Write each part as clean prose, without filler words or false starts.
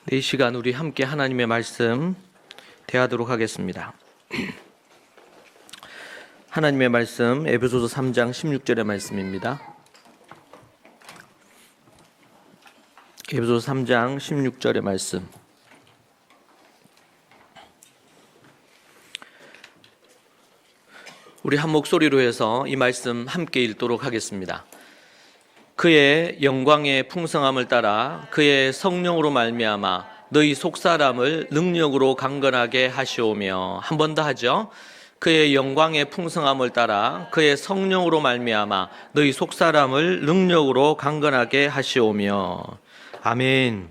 네, 이 시간 우리 함께 하나님의 말씀 대하도록 하겠습니다. 하나님의 말씀 에베소서 3장 16절의 말씀입니다. 에베소서 3장 16절의 말씀. 우리 한 목소리로 해서 이 말씀 함께 읽도록 하겠습니다. 그의 영광의 풍성함을 따라 그의 성령으로 말미암아 너희 속사람을 능력으로 강건하게 하시오며. 한 번 더 하죠. 그의 영광의 풍성함을 따라 그의 성령으로 말미암아 너희 속사람을 능력으로 강건하게 하시오며. 아멘.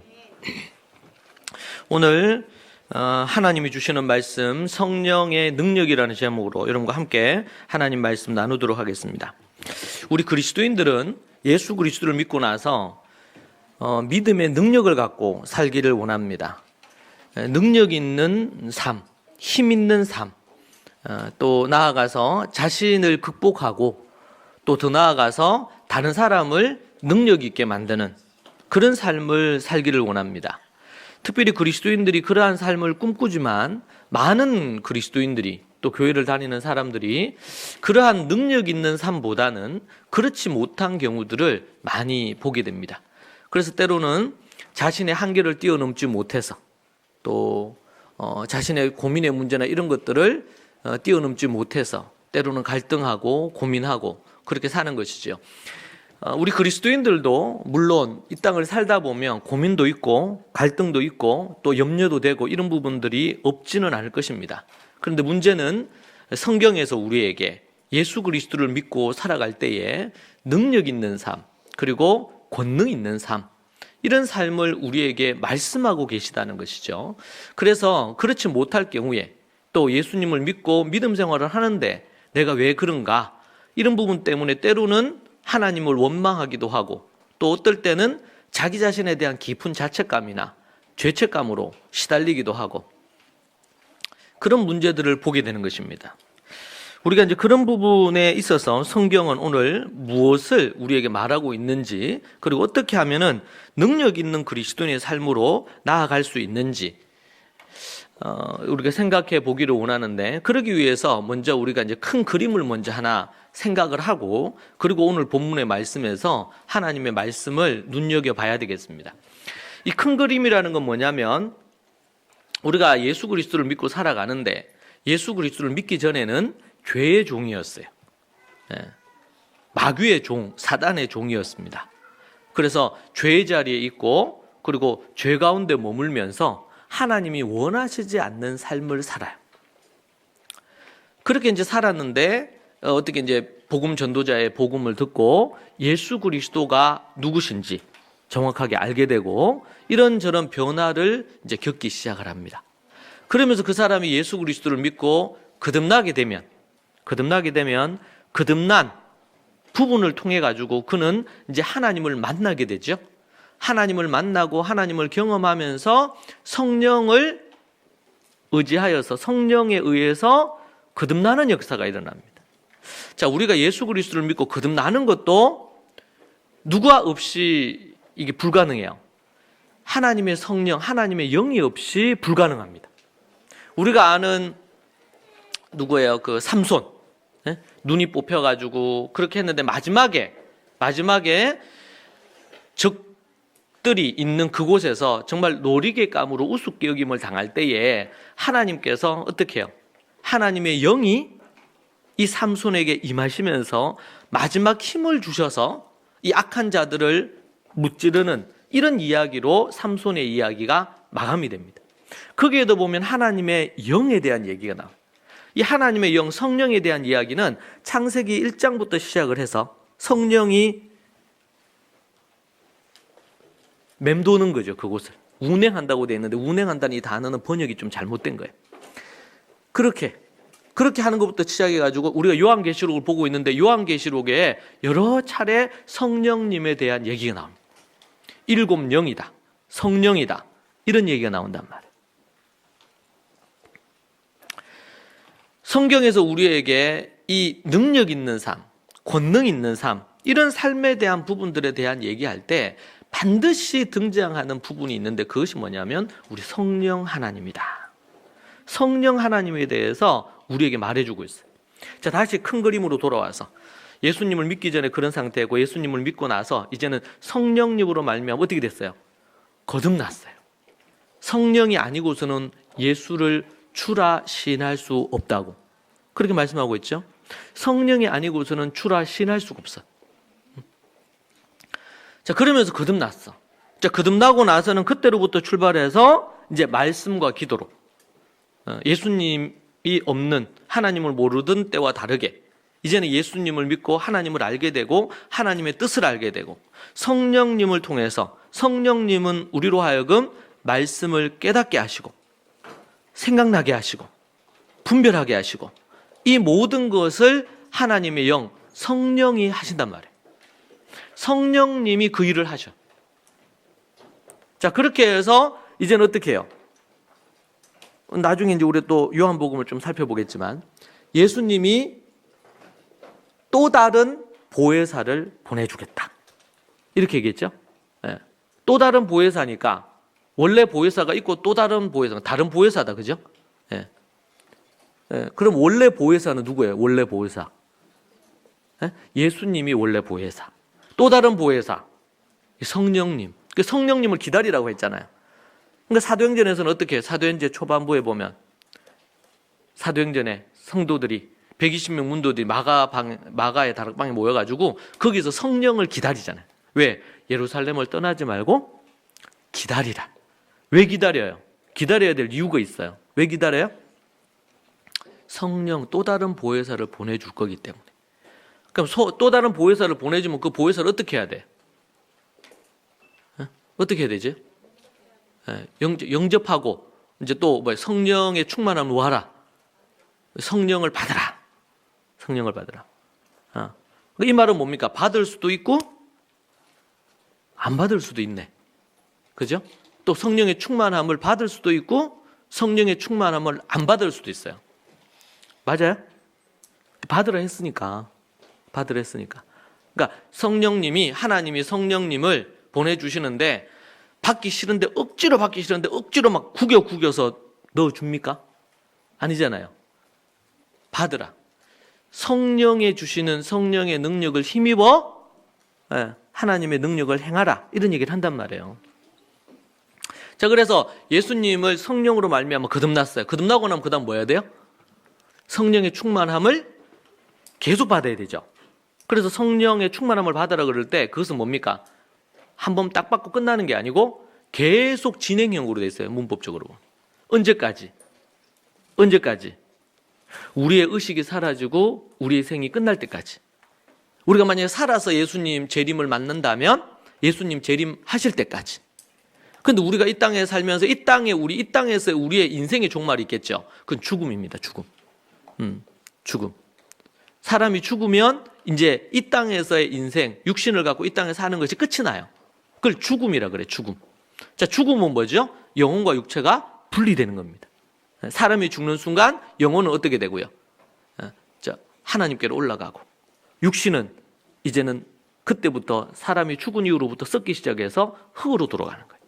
오늘 하나님이 주시는 말씀 성령의 능력이라는 제목으로 여러분과 함께 하나님 말씀 나누도록 하겠습니다. 우리 그리스도인들은 예수 그리스도를 믿고 나서 믿음의 능력을 갖고 살기를 원합니다. 능력 있는 삶, 힘 있는 삶, 또 나아가서 자신을 극복하고 또 더 나아가서 다른 사람을 능력 있게 만드는 그런 삶을 살기를 원합니다. 특별히 그리스도인들이 그러한 삶을 꿈꾸지만 많은 그리스도인들이 또 교회를 다니는 사람들이 그러한 능력 있는 삶보다는 그렇지 못한 경우들을 많이 보게 됩니다. 그래서 때로는 자신의 한계를 뛰어넘지 못해서 또 자신의 고민의 문제나 이런 것들을 뛰어넘지 못해서 때로는 갈등하고 고민하고 그렇게 사는 것이죠. 우리 그리스도인들도 물론 이 땅을 살다 보면 고민도 있고 갈등도 있고 또 염려도 되고 이런 부분들이 없지는 않을 것입니다. 그런데 문제는 성경에서 우리에게 예수 그리스도를 믿고 살아갈 때에 능력 있는 삶 그리고 권능 있는 삶 이런 삶을 우리에게 말씀하고 계시다는 것이죠. 그래서 그렇지 못할 경우에 또 예수님을 믿고 믿음 생활을 하는데 내가 왜 그런가 이런 부분 때문에 때로는 하나님을 원망하기도 하고 또 어떨 때는 자기 자신에 대한 깊은 자책감이나 죄책감으로 시달리기도 하고 그런 문제들을 보게 되는 것입니다. 우리가 이제 그런 부분에 있어서 성경은 오늘 무엇을 우리에게 말하고 있는지 그리고 어떻게 하면은 능력 있는 그리스도인의 삶으로 나아갈 수 있는지 우리가 생각해 보기를 원하는데 그러기 위해서 먼저 우리가 이제 큰 그림을 먼저 하나 생각을 하고 그리고 오늘 본문의 말씀에서 하나님의 말씀을 눈여겨봐야 되겠습니다. 이 큰 그림이라는 건 뭐냐면 우리가 예수 그리스도를 믿고 살아가는데 예수 그리스도를 믿기 전에는 죄의 종이었어요. 마귀의 종, 사단의 종이었습니다. 그래서 죄의 자리에 있고 그리고 죄 가운데 머물면서 하나님이 원하시지 않는 삶을 살아요. 그렇게 이제 살았는데 어떻게 이제 복음 전도자의 복음을 듣고 예수 그리스도가 누구신지 정확하게 알게 되고 이런저런 변화를 이제 겪기 시작을 합니다. 그러면서 그 사람이 예수 그리스도를 믿고 거듭나게 되면 거듭난 부분을 통해 가지고 그는 이제 하나님을 만나게 되죠. 하나님을 만나고 하나님을 경험하면서 성령을 의지하여서 성령에 의해서 거듭나는 역사가 일어납니다. 자, 우리가 예수 그리스도를 믿고 거듭나는 것도 누가 없이 이게 불가능해요. 하나님의 성령, 하나님의 영이 없이 불가능합니다. 우리가 아는 누구예요? 그 삼손. 눈이 뽑혀가지고 그렇게 했는데 마지막에 적들이 있는 그곳에서 정말 놀이개감으로 우습게 여김을 당할 때에 하나님께서 어떻게 해요? 하나님의 영이 이 삼손에게 임하시면서 마지막 힘을 주셔서 이 악한 자들을 무찌르는 이런 이야기로 삼손의 이야기가 마감이 됩니다. 거기에도 보면 하나님의 영에 대한 얘기가 나와요. 이 하나님의 영, 성령에 대한 이야기는 창세기 1장부터 시작을 해서 성령이 맴도는 거죠. 그곳을 운행한다고 되어 있는데 운행한다는 이 단어는 번역이 좀 잘못된 거예요. 그렇게 하는 것부터 시작해가지고 우리가 요한계시록을 보고 있는데 요한계시록에 여러 차례 성령님에 대한 얘기가 나옵니다. 7 영이다, 성령이다 이런 얘기가 나온단 말이에요. 성경에서 우리에게 이 능력 있는 삶, 권능 있는 삶 이런 삶에 대한 부분들에 대한 얘기할 때 반드시 등장하는 부분이 있는데 그것이 뭐냐면 우리 성령 하나님이다. 성령 하나님에 대해서 우리에게 말해주고 있어요. 자, 다시 큰 그림으로 돌아와서 예수님을 믿기 전에 그런 상태고 예수님을 믿고 나서 이제는 성령님으로 말미암아 어떻게 됐어요? 거듭났어요. 성령이 아니고서는 예수를 주라 시인할 수 없다고 그렇게 말씀하고 있죠. 성령이 아니고서는 주라 시인할 수가 없어. 자, 그러면서 거듭났어. 자, 거듭나고 나서는 그때로부터 출발해서 이제 말씀과 기도로 예수님이 없는 하나님을 모르던 때와 다르게 이제는 예수님을 믿고 하나님을 알게 되고 하나님의 뜻을 알게 되고 성령님을 통해서 성령님은 우리로 하여금 말씀을 깨닫게 하시고 생각나게 하시고 분별하게 하시고 이 모든 것을 하나님의 영 성령이 하신단 말이에요. 성령님이 그 일을 하셔. 자, 그렇게 해서 이제는 어떻게 해요? 나중에 이제 우리 또 요한복음을 좀 살펴보겠지만 예수님이 또 다른 보혜사를 보내주겠다. 이렇게 얘기했죠. 예. 또 다른 보혜사니까 원래 보혜사가 있고 또 다른 보혜사가 다른 보혜사다, 그죠? 예. 예. 그럼 원래 보혜사는 누구예요? 원래 보혜사. 예? 예수님이 원래 보혜사. 또 다른 보혜사 성령님. 그 성령님을 기다리라고 했잖아요. 그러니까 사도행전에서는 어떻게 해요? 사도행전 초반부에 보면 사도행전에 성도들이 120명 문도들이 마가의 다락방에 모여가지고 거기서 성령을 기다리잖아요. 왜? 예루살렘을 떠나지 말고 기다리라. 왜 기다려요? 기다려야 될 이유가 있어요. 왜 기다려요? 성령 또 다른 보혜사를 보내줄 거기 때문에. 그럼 또 다른 보혜사를 보내주면 그 보혜사를 어떻게 해야 돼? 어떻게 해야 되지? 영접하고 이제 또 성령의 충만함을 와라. 성령을 받으라. 성령을 받으라. 이 말은 뭡니까? 받을 수도 있고 안 받을 수도 있네. 그죠? 또 성령의 충만함을 받을 수도 있고 성령의 충만함을 안 받을 수도 있어요. 맞아요? 받으라 했으니까. 받으라 했으니까. 그러니까 성령님이 하나님이 성령님을 보내주시는데 받기 싫은데 억지로 받기 싫은데 억지로 막 구겨서 넣어줍니까? 아니잖아요. 받으라. 성령에 주시는 성령의 능력을 힘입어 하나님의 능력을 행하라. 이런 얘기를 한단 말이에요. 자, 그래서 예수님을 성령으로 말미암아 거듭났어요. 거듭나고 나면 그 다음 뭐 해야 돼요? 성령의 충만함을 계속 받아야 되죠. 그래서 성령의 충만함을 받으라 그럴 때 그것은 뭡니까? 한 번 딱 받고 끝나는 게 아니고 계속 진행형으로 돼 있어요. 문법적으로. 언제까지? 우리의 의식이 사라지고 우리의 생이 끝날 때까지. 우리가 만약에 살아서 예수님 재림을 맞는다면 예수님 재림하실 때까지. 근데 우리가 이 땅에 살면서 이 땅에서 우리의 인생의 종말이 있겠죠. 그건 죽음입니다. 죽음. 사람이 죽으면 이제 이 땅에서의 인생, 육신을 갖고 이 땅에 사는 것이 끝이 나요. 그걸 죽음이라 그래, 죽음. 자, 죽음은 뭐죠? 영혼과 육체가 분리되는 겁니다. 사람이 죽는 순간 영혼은 어떻게 되고요? 하나님께로 올라가고 육신은 이제는 그때부터 사람이 죽은 이후로부터 썩기 시작해서 흙으로 돌아가는 거예요.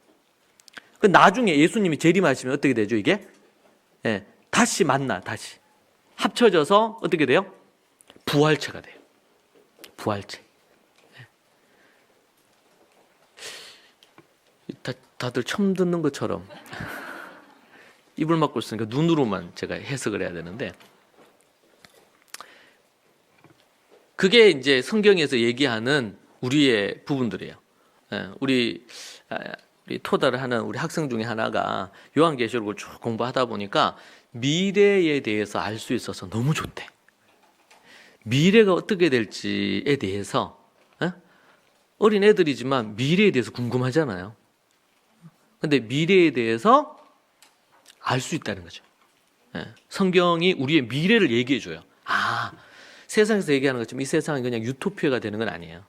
나중에 예수님이 재림하시면 어떻게 되죠, 이게? 다시 다시. 합쳐져서 어떻게 돼요? 부활체가 돼요. 부활체. 다들 처음 듣는 것처럼 입을 막고 있으니까 눈으로만 제가 해석을 해야 되는데 그게 이제 성경에서 얘기하는 우리의 부분들이에요. 우리 토다를 하는 우리 학생 중에 하나가 요한계시록을 쭉 공부하다 보니까 미래에 대해서 알 수 있어서 너무 좋대. 미래가 어떻게 될지에 대해서 어린 애들이지만 미래에 대해서 궁금하잖아요. 근데 미래에 대해서 알 수 있다는 거죠. 성경이 우리의 미래를 얘기해줘요. 세상에서 얘기하는 것처럼 이 세상은 그냥 유토피아가 되는 건 아니에요.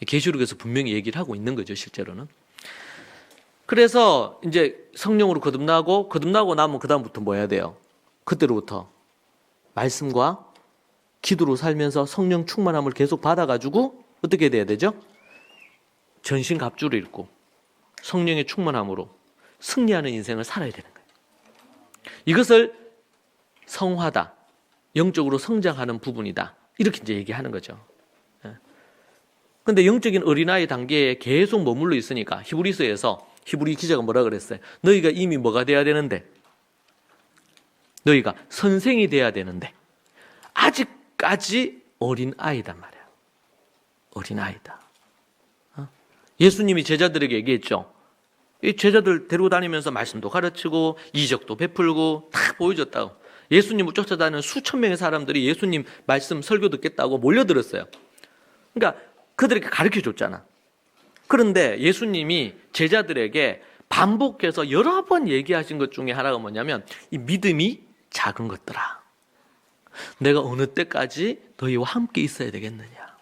계시록에서 분명히 얘기를 하고 있는 거죠, 실제로는. 그래서 이제 성령으로 거듭나고 나면 그 다음부터 뭐 해야 돼요? 그때로부터 말씀과 기도로 살면서 성령 충만함을 계속 받아가지고 어떻게 돼야 되죠? 전신갑주를 입고 성령의 충만함으로 승리하는 인생을 살아야 되는 거예요. 이것을 성화다, 영적으로 성장하는 부분이다, 이렇게 이제 얘기하는 거죠. 그런데 영적인 어린아이 단계에 계속 머물러 있으니까 히브리서에서 히브리 기자가 뭐라 그랬어요? 너희가 이미 뭐가 돼야 되는데? 너희가 선생이 돼야 되는데 아직까지 어린아이단 말이야. 어린아이다. 예수님이 제자들에게 얘기했죠. 이 제자들 데리고 다니면서 말씀도 가르치고 이적도 베풀고 다 보여줬다고. 예수님을 쫓아다니는 수천 명의 사람들이 예수님 말씀 설교 듣겠다고 몰려들었어요. 그러니까 그들에게 가르쳐줬잖아. 그런데 예수님이 제자들에게 반복해서 여러 번 얘기하신 것 중에 하나가 뭐냐면 이 믿음이 작은 것들아, 내가 어느 때까지 너희와 함께 있어야 되겠느냐.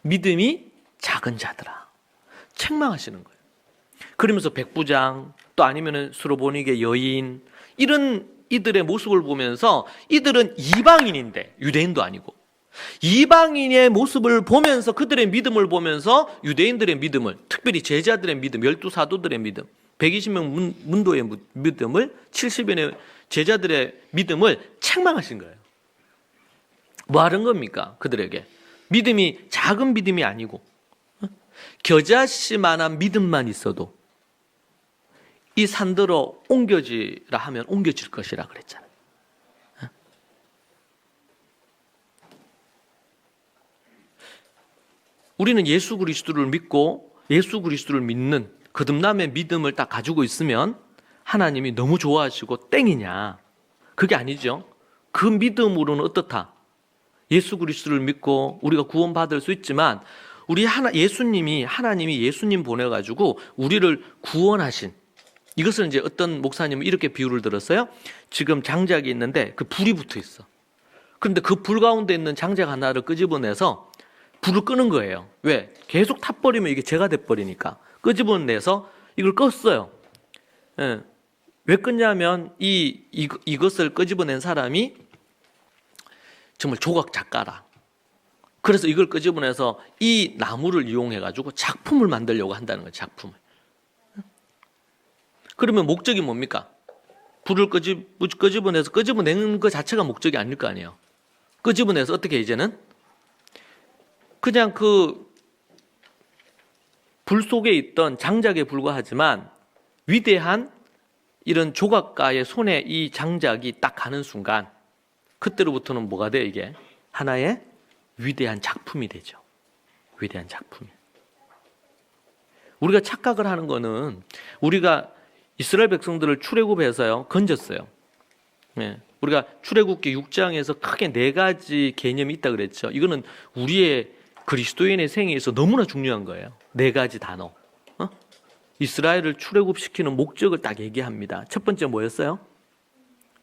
믿음이 작은 자들아, 책망하시는 거예요. 그러면서 백부장, 또 아니면은 수로보니게 여인, 이런 이들의 모습을 보면서 이들은 이방인인데 유대인도 아니고 이방인의 모습을 보면서 그들의 믿음을 보면서 유대인들의 믿음을, 특별히 제자들의 믿음, 12사도들의 믿음, 120명 문도의 믿음을, 70여의 제자들의 믿음을 책망하신 거예요. 뭐 하는 겁니까? 그들에게 믿음이 작은 믿음이 아니고 겨자씨만한 믿음만 있어도 이 산들어 옮겨지라 하면 옮겨질 것이라 그랬잖아요. 우리는 예수 그리스도를 믿고 예수 그리스도를 믿는 거듭남의 믿음을 딱 가지고 있으면 하나님이 너무 좋아하시고 땡이냐? 그게 아니죠. 그 믿음으로는 어떻다? 예수 그리스도를 믿고 우리가 구원받을 수 있지만 하나님이 예수님 보내가지고 우리를 구원하신, 이것을 이제 어떤 목사님은 이렇게 비유를 들었어요. 지금 장작이 있는데 그 불이 붙어 있어. 그런데 그 불 가운데 있는 장작 하나를 끄집어내서 불을 끄는 거예요. 왜? 계속 타버리면 이게 재가 돼버리니까 끄집어내서 이걸 껐어요. 예. 왜 껐냐면 이것을 끄집어낸 사람이 정말 조각 작가라. 그래서 이걸 끄집어내서 이 나무를 이용해가지고 작품을 만들려고 한다는 거예요. 작품을. 그러면 목적이 뭡니까? 불을 끄집어내서 끄집어내는 것 자체가 목적이 아닐 거 아니에요. 끄집어내서 어떻게 이제는 그냥 그 불 속에 있던 장작에 불과하지만 위대한 이런 조각가의 손에 이 장작이 딱 가는 순간 그때로부터는 뭐가 돼요? 이게 하나의 위대한 작품이 되죠. 위대한 작품이. 우리가 착각을 하는 거는 우리가 이스라엘 백성들을 출애굽해서요 건졌어요. 네. 우리가 출애굽기 6장에서 크게 4가지 개념이 있다 그랬죠. 이거는 우리의 그리스도인의 생애에서 너무나 중요한 거예요. 4가지 단어. 이스라엘을 출애굽시키는 목적을 딱 얘기합니다. 첫 번째 뭐였어요?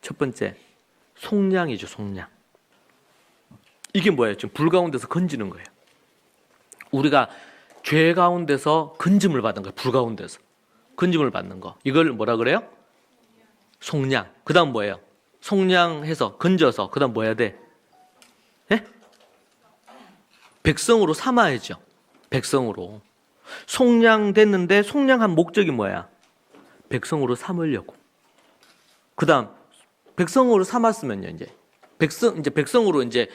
첫 번째 속량이죠. 속량. 이게 뭐예요? 지금 불 가운데서 건지는 거예요. 우리가 죄 가운데서 건짐을 받은 거예요. 불 가운데서 건짐을 받는 거. 이걸 뭐라 그래요? 속량. 그 다음 뭐예요? 속량해서 건져서 그 다음 뭐 해야 돼? 예? 백성으로 삼아야죠. 백성으로. 속량됐는데 속량한 목적이 뭐야? 백성으로 삼으려고. 그 다음 백성으로 삼았으면요, 이제 백성으로 이제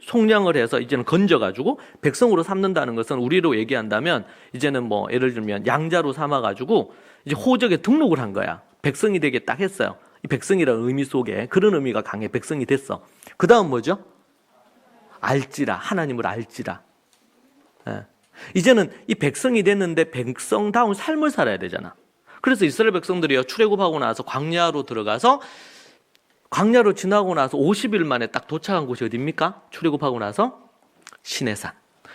속량을 해서 이제는 건져가지고 백성으로 삼는다는 것은 우리로 얘기한다면 이제는 뭐 예를 들면 양자로 삼아가지고 이제 호적에 등록을 한 거야. 백성이 되게 딱 했어요. 이 백성이라는 의미 속에 그런 의미가 강해. 백성이 됐어. 그 다음 뭐죠? 알지라. 하나님을 알지라. 예. 이제는 이 백성이 됐는데 백성다운 삶을 살아야 되잖아. 그래서 이스라엘 백성들이요 출애굽하고 나서 광야로 들어가서 광야로 지나고 나서 50일 만에 딱 도착한 곳이 어디입니까? 출애굽하고 나서 시내산.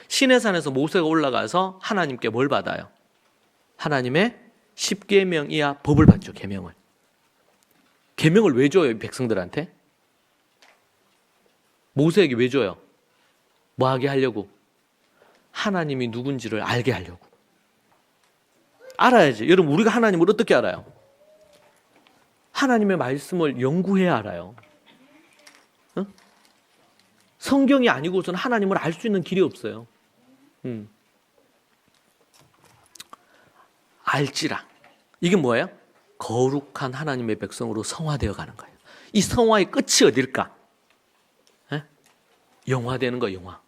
시내산에서 모세가 올라가서 하나님께 뭘 받아요? 하나님의 10계명 이하 법을 받죠. 계명을. 계명을 왜 줘요? 이 백성들한테? 모세에게 왜 줘요? 뭐 하게 하려고? 하나님이 누군지를 알게 하려고. 알아야지. 여러분 우리가 하나님을 어떻게 알아요? 하나님의 말씀을 연구해야 알아요. 어? 성경이 아니고서는 하나님을 알 수 있는 길이 없어요. 알지라. 이게 뭐예요? 거룩한 하나님의 백성으로 성화되어 가는 거예요. 이 성화의 끝이 어딜까? 영화되는 거, 영화.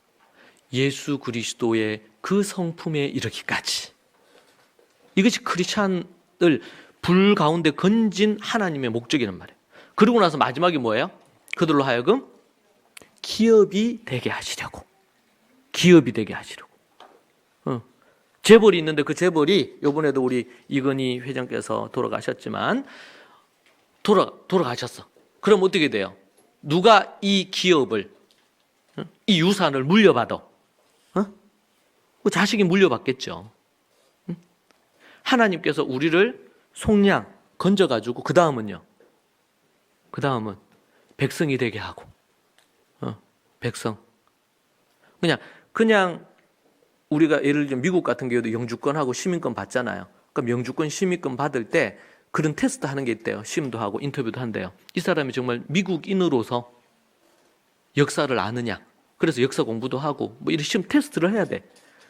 예수 그리스도의 그 성품에 이르기까지. 이것이 크리스찬을 불 가운데 건진 하나님의 목적이란 말이에요. 그러고 나서 마지막이 뭐예요? 그들로 하여금 기업이 되게 하시려고. 기업이 되게 하시려고. 재벌이 있는데 그 재벌이 이번에도 우리 이건희 회장께서 돌아가셨지만 돌아가셨어. 그럼 어떻게 돼요? 누가 이 기업을, 이 유산을 물려받아? 그 자식이 물려받겠죠. 하나님께서 우리를 속량 건져가지고 그 다음은 백성이 되게 하고, 백성. 그냥 우리가 예를 들면 미국 같은 경우도 영주권하고 시민권 받잖아요. 그럼 영주권, 시민권 받을 때 그런 테스트 하는 게 있대요. 시험도 하고 인터뷰도 한대요. 이 사람이 정말 미국인으로서 역사를 아느냐. 그래서 역사 공부도 하고 뭐 이런 시험 테스트를 해야 돼.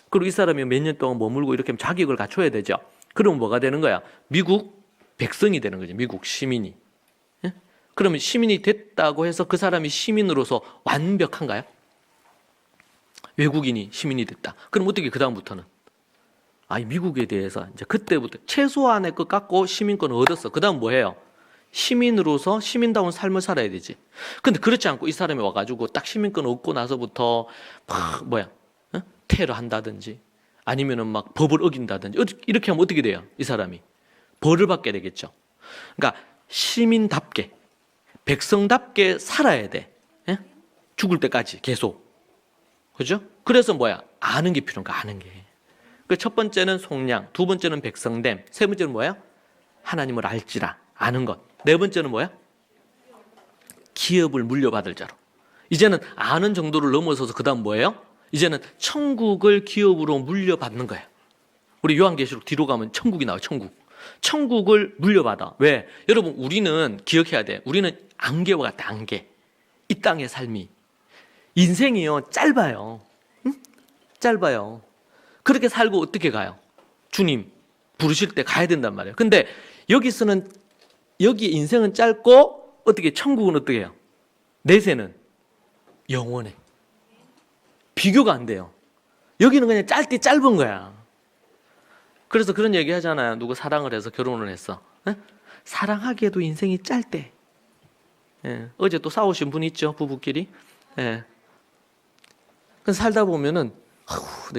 그리고 이 사람이 몇 년 동안 머물고 이렇게 하면 자격을 갖춰야 되죠. 그러면 뭐가 되는 거야? 미국 백성이 되는 거죠. 미국 시민이. 예? 그러면 시민이 됐다고 해서 그 사람이 시민으로서 완벽한가요? 외국인이 시민이 됐다. 그럼 어떻게 그 다음부터는? 미국에 대해서 이제 그때부터 최소한의 것 갖고 시민권을 얻었어. 그 다음 뭐해요? 시민으로서 시민다운 삶을 살아야 되지. 근데 그렇지 않고 이 사람이 와가지고 딱 시민권 얻고 나서부터 테러 한다든지 아니면은 막 법을 어긴다든지 이렇게 하면 어떻게 돼요? 이 사람이 벌을 받게 되겠죠. 그러니까 시민답게 백성답게 살아야 돼. 예? 죽을 때까지 계속. 그죠? 그래서 아는 게 필요한 거야. 아는 게. 그 첫 번째는 속량, 두 번째는 백성됨, 세 번째는 뭐야? 하나님을 알지라. 아는 것. 네 번째는 뭐야? 기업을 물려받을 자로. 이제는 아는 정도를 넘어서서 그 다음 뭐예요? 이제는 천국을 기업으로 물려받는 거예요. 우리 요한계시록 뒤로 가면 천국이 나와요. 천국을 물려받아. 왜? 여러분 우리는 기억해야 돼. 우리는 안개와 같아. 안개. 이 땅의 삶이. 인생이요 짧아요. 응? 짧아요. 그렇게 살고 어떻게 가요? 주님 부르실 때 가야 된단 말이에요. 근데 여기 인생은 짧고 어떻게 천국은 어떻게 해요? 내세는 영원해. 비교가 안 돼요. 여기는 그냥 짧디 짧은 거야. 그래서 그런 얘기 하잖아요. 누구 사랑을 해서 결혼을 했어. 에? 사랑하기에도 인생이 짧대. 예. 어제 또 싸우신 분 있죠? 부부끼리. 예. 그래서 살다 보면은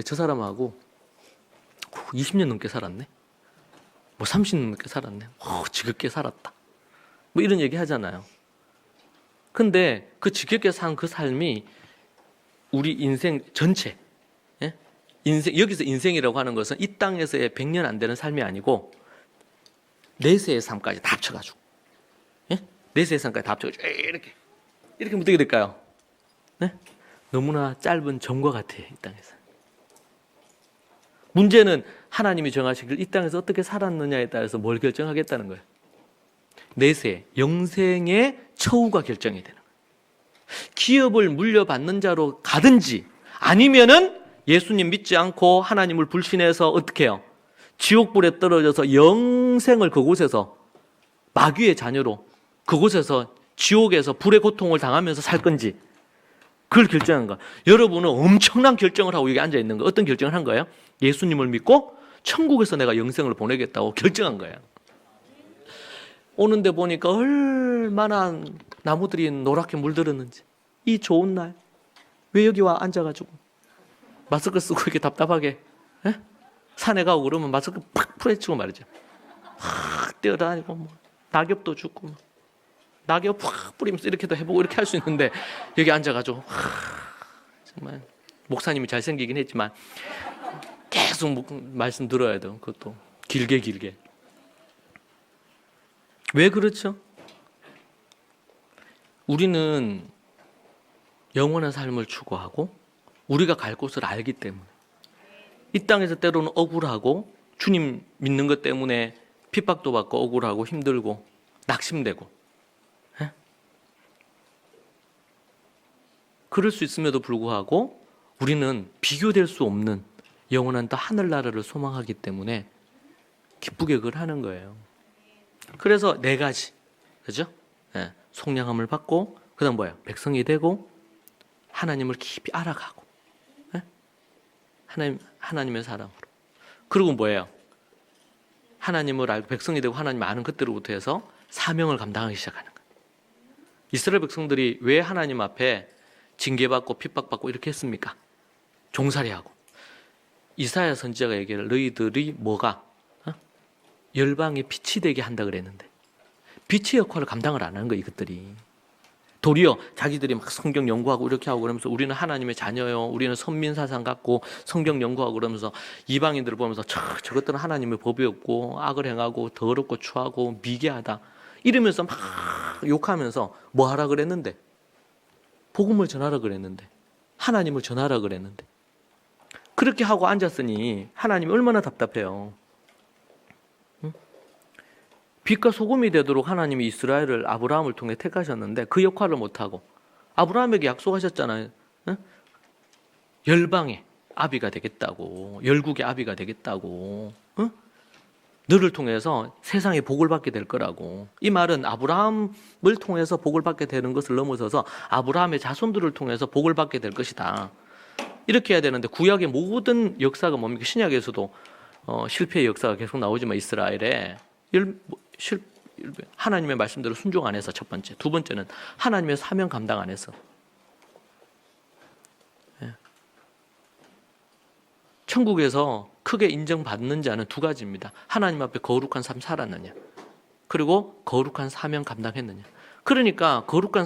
저 사람하고 20년 넘게 살았네. 30년 넘게 살았네. 지겹게 살았다. 이런 얘기 하잖아요. 근데 그 지겹게 산 그 삶이 우리 인생 전체, 예? 여기서 인생이라고 하는 것은 이 땅에서의 100년 안 되는 삶이 아니고 내세의 삶까지 다 합쳐가지고, 예? 내세의 삶까지 다 합쳐가지고 이렇게 하면 어떻게 될까요? 네? 너무나 짧은 점과 같아요. 이 땅에서. 문제는 하나님이 정하시길 이 땅에서 어떻게 살았느냐에 따라서 뭘 결정하겠다는 거예요. 내세, 영생의 처우가 결정이 되는 거예요. 기업을 물려받는 자로 가든지 아니면은 예수님 믿지 않고 하나님을 불신해서 어떻게 해요? 지옥불에 떨어져서 영생을 그곳에서 마귀의 자녀로 그곳에서 지옥에서 불의 고통을 당하면서 살 건지 그걸 결정한 거야. 여러분은 엄청난 결정을 하고 여기 앉아 있는 거예요. 어떤 결정을 한 거예요? 예수님을 믿고 천국에서 내가 영생을 보내겠다고 결정한 거예요. 오는데 보니까 얼마나 나무들이 노랗게 물들었는지. 이 좋은 날 왜 여기 와 앉아가지고 마스크 쓰고 이렇게 답답하게, 에? 산에 가고 그러면 마스크 팍 풀어치고 말이죠. 팍 뛰어다니고 낙엽도 죽고 낙엽 팍 뿌리면서 이렇게도 해보고 이렇게 할 수 있는데 여기 앉아가지고 정말 목사님이 잘생기긴 했지만 계속 말씀 들어야 돼요. 그것도 길게. 왜 그렇죠? 우리는 영원한 삶을 추구하고 우리가 갈 곳을 알기 때문에 이 땅에서 때로는 억울하고 주님 믿는 것 때문에 핍박도 받고 억울하고 힘들고 낙심되고, 에? 그럴 수 있음에도 불구하고 우리는 비교될 수 없는 영원한 또 하늘나라를 소망하기 때문에 기쁘게 그걸 하는 거예요. 그래서 네 가지, 그죠? 예, 속량함을 받고, 그다음 뭐예요? 백성이 되고, 하나님을 깊이 알아가고, 예? 하나님의 사랑으로. 그리고 뭐예요? 하나님을 알고 백성이 되고 하나님을 아는 것들로부터 해서 사명을 감당하기 시작하는 거예요. 이스라엘 백성들이 왜 하나님 앞에 징계받고 핍박받고 이렇게 했습니까? 종살이하고. 이사야 선지자가 얘기를 너희들이 뭐가 열방에 빛이 되게 한다 그랬는데 빛의 역할을 감당을 안 하는 거예요. 이것들이 도리어 자기들이 막 성경 연구하고 이렇게 하고 그러면서 우리는 하나님의 자녀요, 우리는 선민 사상 갖고 성경 연구하고 그러면서 이방인들을 보면서 저것들은 하나님의 법이 없고 악을 행하고 더럽고 추하고 미개하다 이러면서 막 욕하면서 뭐 하라 그랬는데, 복음을 전하라 그랬는데, 하나님을 전하라 그랬는데, 그렇게 하고 앉았으니 하나님이 얼마나 답답해요. 응? 빛과 소금이 되도록 하나님이 이스라엘을 아브라함을 통해 택하셨는데 그 역할을 못하고 아브라함에게 약속하셨잖아요. 응? 열방의 아비가 되겠다고, 열국의 아비가 되겠다고, 응? 너를 통해서 세상에 복을 받게 될 거라고. 이 말은 아브라함을 통해서 복을 받게 되는 것을 넘어서서 아브라함의 자손들을 통해서 복을 받게 될 것이다. 이렇게 해야 되는데 구약의 모든 역사가 뭡니까? 신약에서도 실패의 역사가 계속 나오지만 이스라엘에 하나님의 말씀대로 순종 안 해서 첫 번째. 두 번째는 하나님의 사명 감당 안 해서. 천국에서 크게 인정받는 자는 두 가지입니다. 하나님 앞에 거룩한 삶 살았느냐, 그리고 거룩한 사명 감당했느냐. 그러니까 거룩한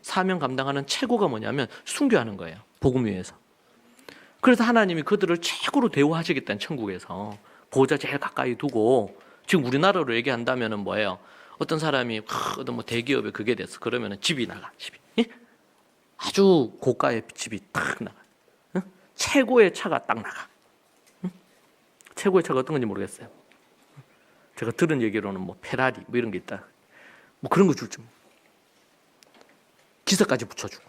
사명 감당하는 최고가 뭐냐면 순교하는 거예요. 복음 위에서. 그래서 하나님이 그들을 최고로 대우하시겠다는, 천국에서 보호자 제일 가까이 두고. 지금 우리나라로 얘기한다면 뭐예요? 어떤 사람이 어떤 뭐 대기업에 그게 됐어. 그러면 집이 나가. 집이. 예? 아주 고가의 집이 딱 나가. 응? 최고의 차가 딱 나가. 응? 최고의 차가 어떤 건지 모르겠어요. 제가 들은 얘기로는 뭐 페라리 뭐 이런 게 있다. 뭐 그런 거 줄 줄. 기사까지 붙여주고.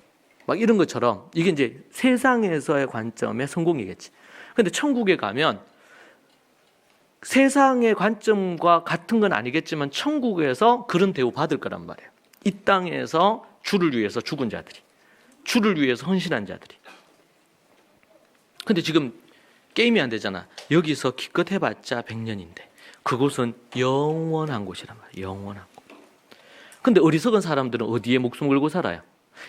막 이런 것처럼 이게 이제 세상에서의 관점의 성공이겠지. 근데 천국에 가면 세상의 관점과 같은 건 아니겠지만 천국에서 그런 대우 받을 거란 말이에요. 이 땅에서 주를 위해서 죽은 자들이, 주를 위해서 헌신한 자들이. 근데 지금 게임이 안 되잖아. 여기서 기껏 해봤자 100년인데 그곳은 영원한 곳이란 말이에요. 영원한 곳. 근데 어리석은 사람들은 어디에 목숨 걸고 살아요?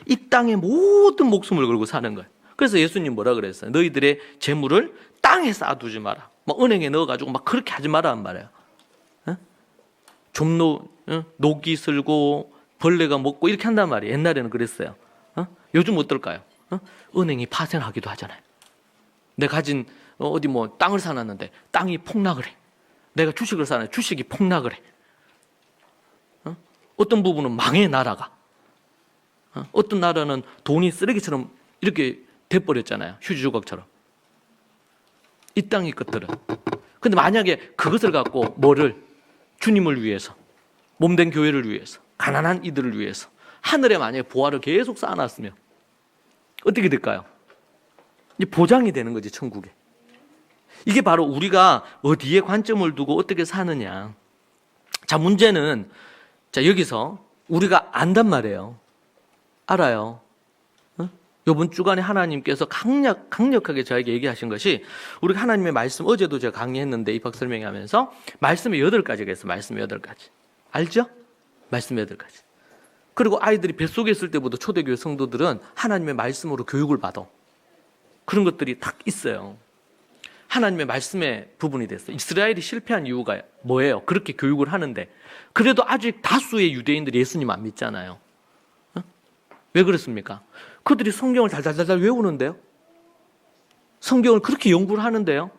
이 땅의 모든 목숨을 걸고 사는 거예요. 그래서 예수님 뭐라 그랬어요? 너희들의 재물을 땅에 쌓아두지 마라. 막 은행에 넣어가지고 막 그렇게 하지 마라 말이에요. 녹이 슬고 벌레가 먹고 이렇게 한단 말이에요. 옛날에는 그랬어요. 요즘 어떨까요? 은행이 파산하기도 하잖아요. 내가 가진 어디 뭐 땅을 사놨는데 땅이 폭락을 해. 내가 주식을 사놨는데 주식이 폭락을 해. 어떤 부분은 망해 나라가. 어떤 나라는 돈이 쓰레기처럼 이렇게 돼버렸잖아요. 휴지 조각처럼. 이 땅의 것들은. 근데 만약에 그것을 갖고 뭐를 주님을 위해서, 몸된 교회를 위해서, 가난한 이들을 위해서 하늘에 만약에 보화를 계속 쌓아놨으면 어떻게 될까요? 이제 보장이 되는 거지, 천국에. 이게 바로 우리가 어디에 관점을 두고 어떻게 사느냐. 자, 문제는 자, 여기서 우리가 안단 말이에요. 알아요. 이번 주간에 하나님께서 강력하게 저에게 얘기하신 것이, 우리가 하나님의 말씀, 어제도 제가 강의했는데 입학 설명하면서 말씀이 8가지가 있어요. 말씀이 8가지. 알죠? 말씀이 8가지. 그리고 아이들이 뱃속에 있을 때부터 초대교회 성도들은 하나님의 말씀으로 교육을 받아. 그런 것들이 딱 있어요. 하나님의 말씀의 부분이 됐어요. 이스라엘이 실패한 이유가 뭐예요? 그렇게 교육을 하는데 그래도 아직 다수의 유대인들이 예수님 안 믿잖아요. 왜 그렇습니까? 그들이 성경을 달달달달 외우는데요. 성경을 그렇게 연구를 하는데요.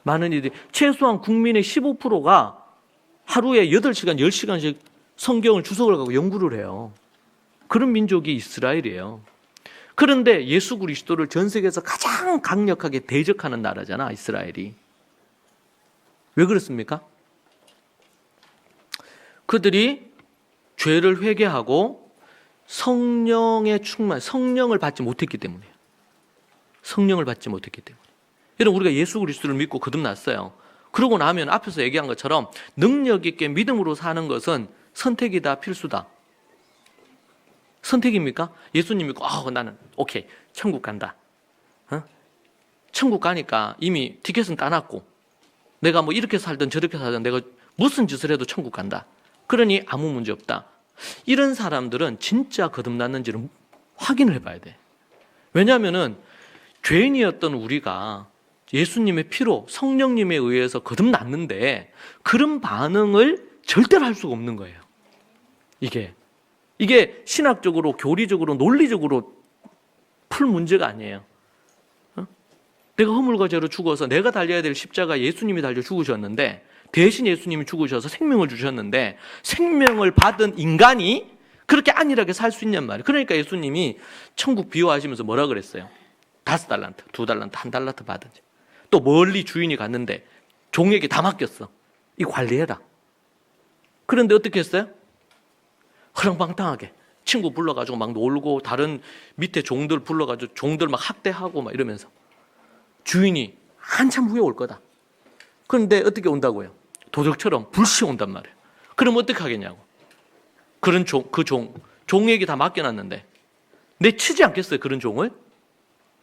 많은 이들이, 최소한 국민의 15%가 하루에 8시간, 10시간씩 성경을 주석을 갖고 연구를 해요. 그런 민족이 이스라엘이에요. 그런데 예수 그리스도를 전 세계에서 가장 강력하게 대적하는 나라잖아, 이스라엘이. 왜 그렇습니까? 그들이 죄를 회개하고 성령의 충만, 성령을 받지 못했기 때문이에요. 성령을 받지 못했기 때문에. 여러분, 우리가 예수 그리스도를 믿고 거듭났어요. 그러고 나면 앞에서 얘기한 것처럼 능력 있게 믿음으로 사는 것은 선택이다, 필수다? 선택입니까? 예수님 믿고 나는 오케이, 천국 간다. 천국 가니까 이미 티켓은 따놨고 내가 뭐 이렇게 살든 저렇게 살든 내가 무슨 짓을 해도 천국 간다. 그러니 아무 문제 없다. 이런 사람들은 진짜 거듭났는지를 확인을 해봐야 돼. 왜냐하면은 죄인이었던 우리가 예수님의 피로 성령님에 의해서 거듭났는데 그런 반응을 절대로 할 수가 없는 거예요. 이게 신학적으로, 교리적으로, 논리적으로 풀 문제가 아니에요. 내가 허물과 죄로 죽어서 내가 달려야 될 십자가 예수님이 달려 죽으셨는데 대신 예수님이 죽으셔서 생명을 주셨는데 생명을 받은 인간이 그렇게 안일하게 살 수 있냔 말이에요. 그러니까 예수님이 천국 비유하시면서 뭐라 그랬어요? 5달란트, 2달란트, 1달란트 받은 자. 또 멀리 주인이 갔는데 종에게 다 맡겼어. 이거 관리해라. 그런데 어떻게 했어요? 허랑방탕하게 친구 불러가지고 막 놀고 다른 밑에 종들 불러가지고 종들 막 학대하고 막 이러면서 주인이 한참 후에 올 거다. 그런데 어떻게 온다고요? 도적처럼 불시 온단 말이에요. 그럼 어떻게 하겠냐고. 그런 종에게 다 맡겨놨는데 내치지 않겠어요? 그런 종을?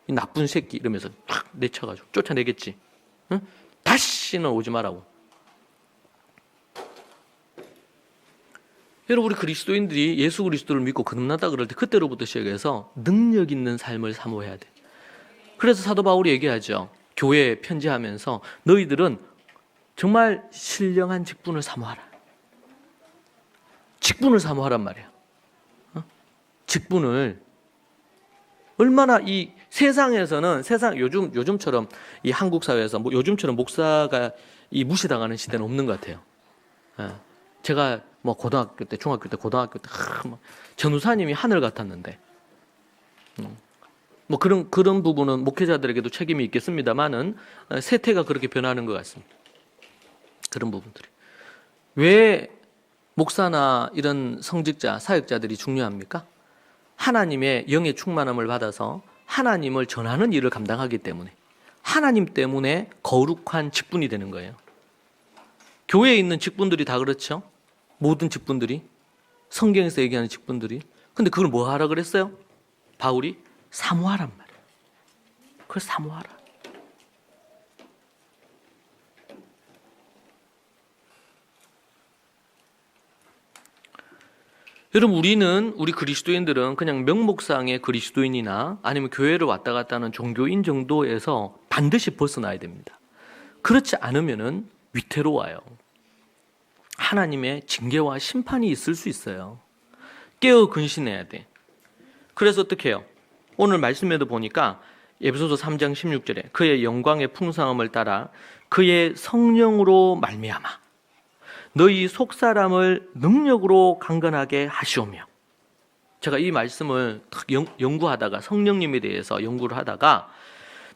이 나쁜 새끼 이러면서 탁 내쳐가지고 쫓아내겠지. 응? 다시는 오지 말라고. 여러분, 우리 그리스도인들이 예수 그리스도를 믿고 거듭났다 그럴 때 그때로부터 시작해서 능력 있는 삶을 사모해야 돼. 그래서 사도 바울이 얘기하죠. 교회에 편지하면서 너희들은 정말 신령한 직분을 사모하라. 직분을 사모하란 말이야. 직분을. 얼마나 이 세상에서는 요즘처럼 이 한국 사회에서 뭐 요즘처럼 목사가 이 무시당하는 시대는 없는 것 같아요. 제가 뭐 고등학교 때, 중학교 때, 고등학교 때 전우사님이 하늘 같았는데 뭐 그런 부분은 목회자들에게도 책임이 있겠습니다만은 세태가 그렇게 변하는 것 같습니다. 그런 부분들이. 왜 목사나 이런 성직자, 사역자들이 중요합니까? 하나님의 영의 충만함을 받아서 하나님을 전하는 일을 감당하기 때문에 하나님 때문에 거룩한 직분이 되는 거예요. 교회에 있는 직분들이 다 그렇죠? 모든 직분들이, 성경에서 얘기하는 직분들이. 근데 그걸 뭐 하라 그랬어요? 바울이 사모하란 말이에요. 그걸 사모하라. 여러분, 우리 그리스도인들은 그냥 명목상의 그리스도인이나 아니면 교회를 왔다 갔다 하는 종교인 정도에서 반드시 벗어나야 됩니다. 그렇지 않으면은 위태로워요. 하나님의 징계와 심판이 있을 수 있어요. 깨어 근신해야 돼. 그래서 어떻게 해요? 오늘 말씀에도 보니까 에베소서 3장 16절에 그의 영광의 풍성함을 따라 그의 성령으로 말미암아 너희 속사람을 능력으로 강건하게 하시오며. 제가 이 말씀을 연구하다가 성령님에 대해서 연구를 하다가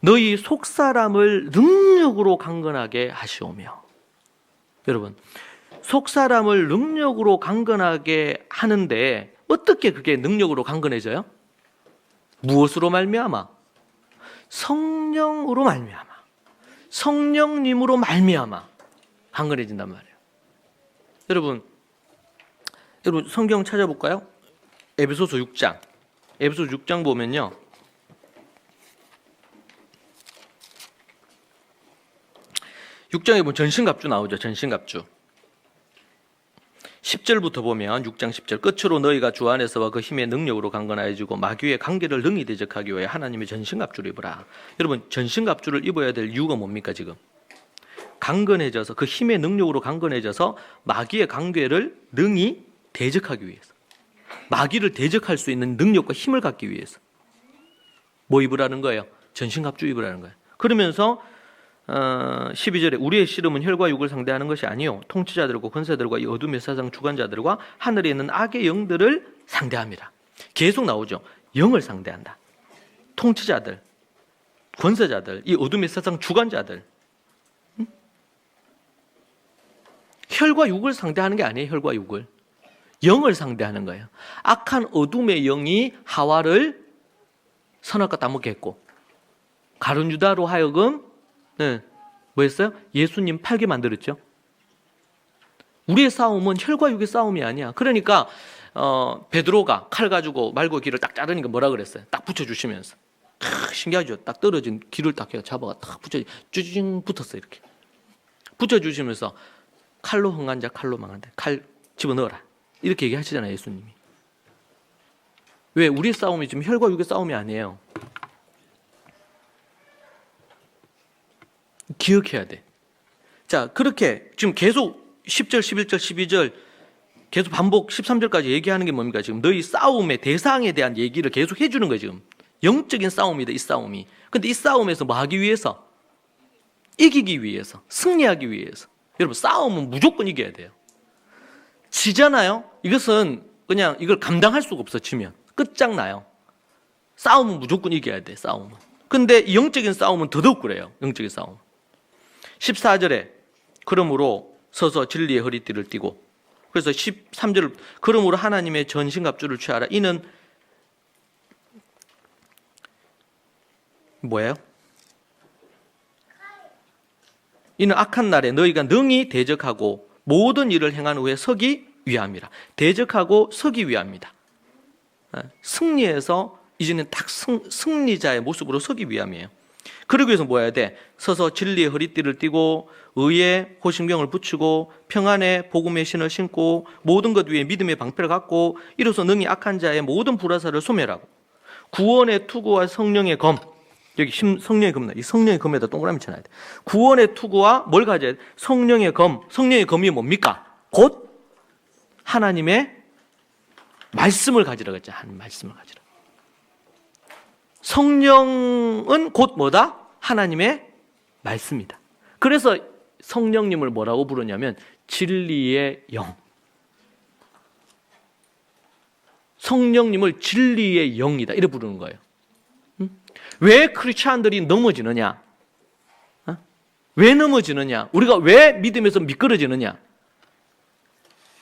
너희 속사람을 능력으로 강건하게 하시오며. 여러분, 속사람을 능력으로 강건하게 하는데 어떻게 그게 능력으로 강건해져요? 무엇으로 말미암아? 성령으로 말미암아. 성령님으로 말미암아 강건해진단 말이에요. 여러분 성경 찾아볼까요? 에베소서 6장. 에베소서 6장 보면요. 6장에 보면 전신갑주 나오죠. 전신갑주. 10절부터 보면 6장 10절 끝으로 너희가 주 안에서와 그 힘의 능력으로 강건하여지고 마귀의 관계를 능히 대적하기 위해 하나님의 전신갑주를 입으라. 여러분, 전신갑주를 입어야 될 이유가 뭡니까? 지금 강건해져서 그 힘의 능력으로 강건해져서 마귀의 관계를 능히 대적하기 위해서, 마귀를 대적할 수 있는 능력과 힘을 갖기 위해서 뭐 입으라는 거예요? 전신갑주 입으라는 거예요. 그러면서 12절에 우리의 씨름은 혈과 육을 상대하는 것이 아니요 통치자들과 권세들과 이 어둠의 세상 주관자들과 하늘에 있는 악의 영들을 상대합니다. 계속 나오죠. 영을 상대한다. 통치자들, 권세자들, 이 어둠의 세상 주관자들. 혈과 육을 상대하는 게 아니에요. 혈과 육을. 영을 상대하는 거예요. 악한 어둠의 영이 하와를 선악과 따먹게 했고 가룟 유다로 하여금 네. 뭐 했어요? 예수님 팔게 만들었죠. 우리의 싸움은 혈과 육의 싸움이 아니야. 그러니까 베드로가 칼 가지고 말고 길을 딱 자르니까 뭐라 그랬어요? 딱 붙여주시면서. 신기하죠? 딱 떨어진 길을 딱 잡아가 딱 쭈징 붙었어요. 이렇게 붙여주시면서 칼로 흥한 자 칼로 망한 자 칼 집어넣어라. 이렇게 얘기하시잖아요. 예수님이. 왜? 우리의 싸움이 지금 혈과 육의 싸움이 아니에요. 기억해야 돼. 자, 그렇게 지금 계속 10절, 11절, 12절 계속 반복 13절까지 얘기하는 게 뭡니까? 지금 너희 싸움의 대상에 대한 얘기를 계속 해주는 거예요. 지금 영적인 싸움이다. 이 싸움이. 근데 이 싸움에서 뭐 하기 위해서? 이기기 위해서, 승리하기 위해서. 여러분, 싸움은 무조건 이겨야 돼요. 지잖아요? 이것은 그냥 이걸 감당할 수가 없어. 지면 끝장나요. 싸움은 무조건 이겨야 돼. 싸움은. 근데 이 영적인 싸움은 더더욱 그래요. 영적인 싸움. 14절에 그러므로 서서 진리의 허리띠를 띠고, 그래서 13절 그러므로 하나님의 전신갑주를 취하라. 이는 뭐예요? 이는 악한 날에 너희가 능히 대적하고 모든 일을 행한 후에 서기 위함이라. 대적하고 서기 위함이다. 승리해서 이제는 딱 승리자의 모습으로 서기 위함이에요. 그러기 위해서 뭐 해야 돼? 서서 진리의 허리띠를 띠고 의의 호심경을 붙이고 평안의 복음의 신을 신고 모든 것 위에 믿음의 방패를 갖고 이로써 능히 악한 자의 모든 불화살을 소멸하고 구원의 투구와 성령의 검, 여기 성령의 검, 이 성령의 검에다 동그라미 쳐놔야 돼. 구원의 투구와 뭘 가져야 돼? 성령의 검. 성령의 검이 뭡니까? 곧 하나님의 말씀을 가지라 그랬죠. 하나님 말씀을 가지라. 성령은 곧 뭐다? 하나님의 말씀이다. 그래서 성령님을 뭐라고 부르냐면 진리의 영. 성령님을 진리의 영이다. 이렇게 부르는 거예요. 왜 크리스찬들이 넘어지느냐? 왜 넘어지느냐? 우리가 왜 믿음에서 미끄러지느냐?